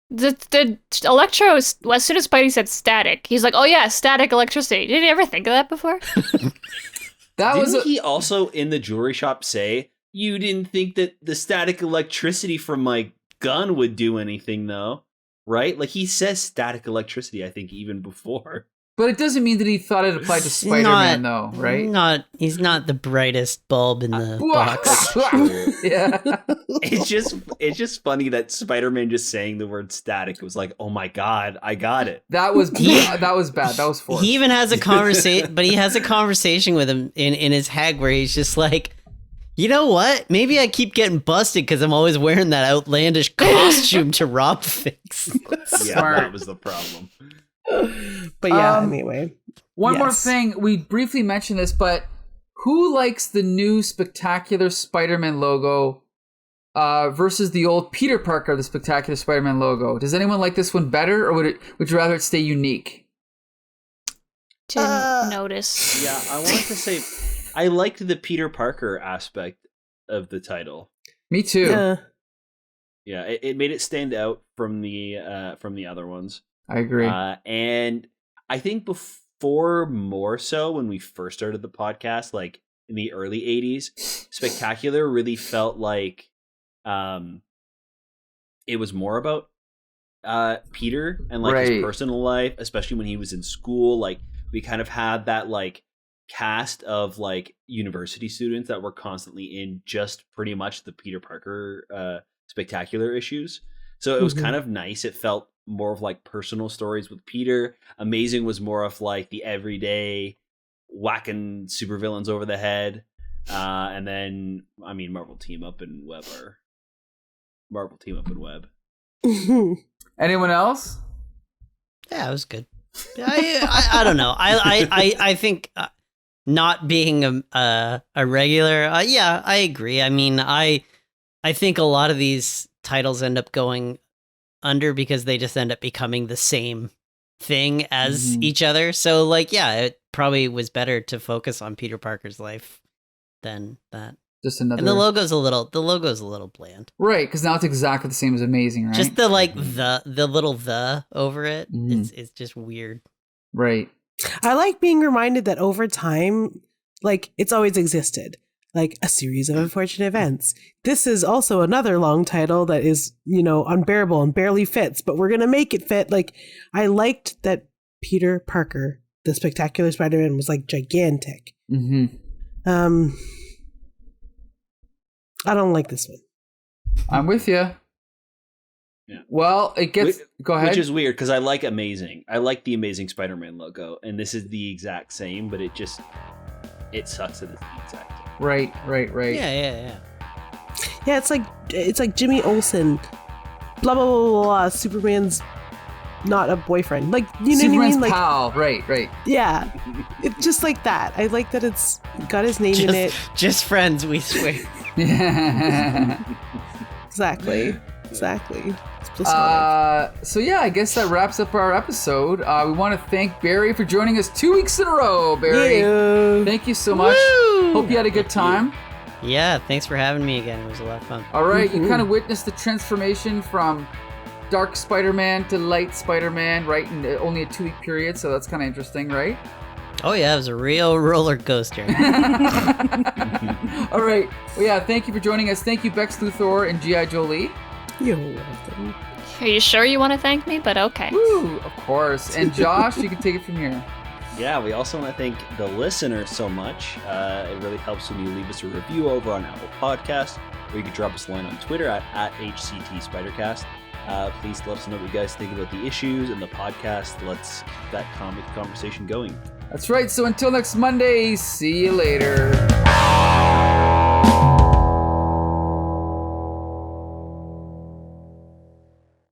the Electro, as soon as Spidey said static, he's like, oh yeah, static electricity. Did you ever think of that before? Didn't he also in the jewelry shop say, you didn't think that the static electricity from my gun would do anything though? Right? Like he says static electricity, I think, even before. But it doesn't mean that he thought it applied to Spider-Man, though, right? He's not the brightest bulb in the box. Yeah. It's just funny that Spider-Man just saying the word static was like, oh my god, I got it. That was bad. That was forced. He even has a conversation, but he has a conversation with him in his hag where he's just like, you know what? Maybe I keep getting busted because I'm always wearing that outlandish costume to rob things. Yeah, that was the problem. But yeah, anyway. One more thing. We briefly mentioned this, but who likes the new Spectacular Spider-Man logo versus the old Peter Parker, the Spectacular Spider-Man logo? Does anyone like this one better, or would you rather it stay unique? Didn't notice. Yeah, I wanted to say I liked the Peter Parker aspect of the title. Me too. Yeah, it made it stand out from the other ones. I agree. And I think before more so when we first started the podcast, like in the early 80s, Spectacular really felt like it was more about Peter and like his personal life, especially when he was in school. Like we kind of had that like cast of like university students that were constantly in just pretty much the Peter Parker Spectacular issues. So it was kind of nice. It felt more of like personal stories with Peter. Amazing was more of like the everyday whacking supervillains over the head. And then, I mean, Marvel Team Up and Web. Anyone else? Yeah, it was good. I don't know. I think not being a regular. Yeah, I agree. I mean, I think a lot of these titles end up going under because they just end up becoming the same thing as each other. So like, yeah, it probably was better to focus on Peter Parker's life than that. Just another. And the logo's a little bland. Right, because now it's exactly the same as Amazing, right? Just the little the over it. Mhm. It's just weird. Right. I like being reminded that over time, like, it's always existed. Like, a series of unfortunate events. This is also another long title that is, unbearable and barely fits, but we're going to make it fit. Like, I liked that Peter Parker, the Spectacular Spider-Man, was, like, gigantic. Mm-hmm. I don't like this one. I'm with you. Yeah. Well, it gets. Go ahead. Which is weird because I like Amazing. I like the Amazing Spider-Man logo, and this is the exact same, but it sucks that it's the exact same. Right. Yeah. Yeah, it's like Jimmy Olsen, blah, blah, blah, blah, blah, Superman's not a boyfriend. Like, you know Superman's what I mean? Like, pal. Right. yeah. It's just like that. I like that it's got his name in it. Just friends, we swear. Yeah. Exactly. It's platonic. So yeah, I guess that wraps up our episode. We want to thank Barry for joining us 2 weeks in a row. Barry, Yeah. thank you so much. Woo! Hope you had a good time. Yeah, thanks for having me again. It was a lot of fun. All right, you kind of witnessed the transformation from Dark Spider-Man to Light Spider-Man, right, in only a 2-week period. So that's kind of interesting, right? Oh yeah, it was a real roller coaster. All right. Well, yeah, thank you for joining us. Thank you, Bex Luthor and G.I. Jolie. You're welcome. Are you sure you want to thank me? But okay. Woo, of course. And Josh, you can take it from here. Yeah, we also want to thank the listeners so much. It really helps when you leave us a review over on Apple Podcasts, or you can drop us a line on Twitter at HCTSpidercast. Please let us know what you guys think about the issues and the podcast. Let's keep that comic conversation going. That's right. So until next Monday, see you later.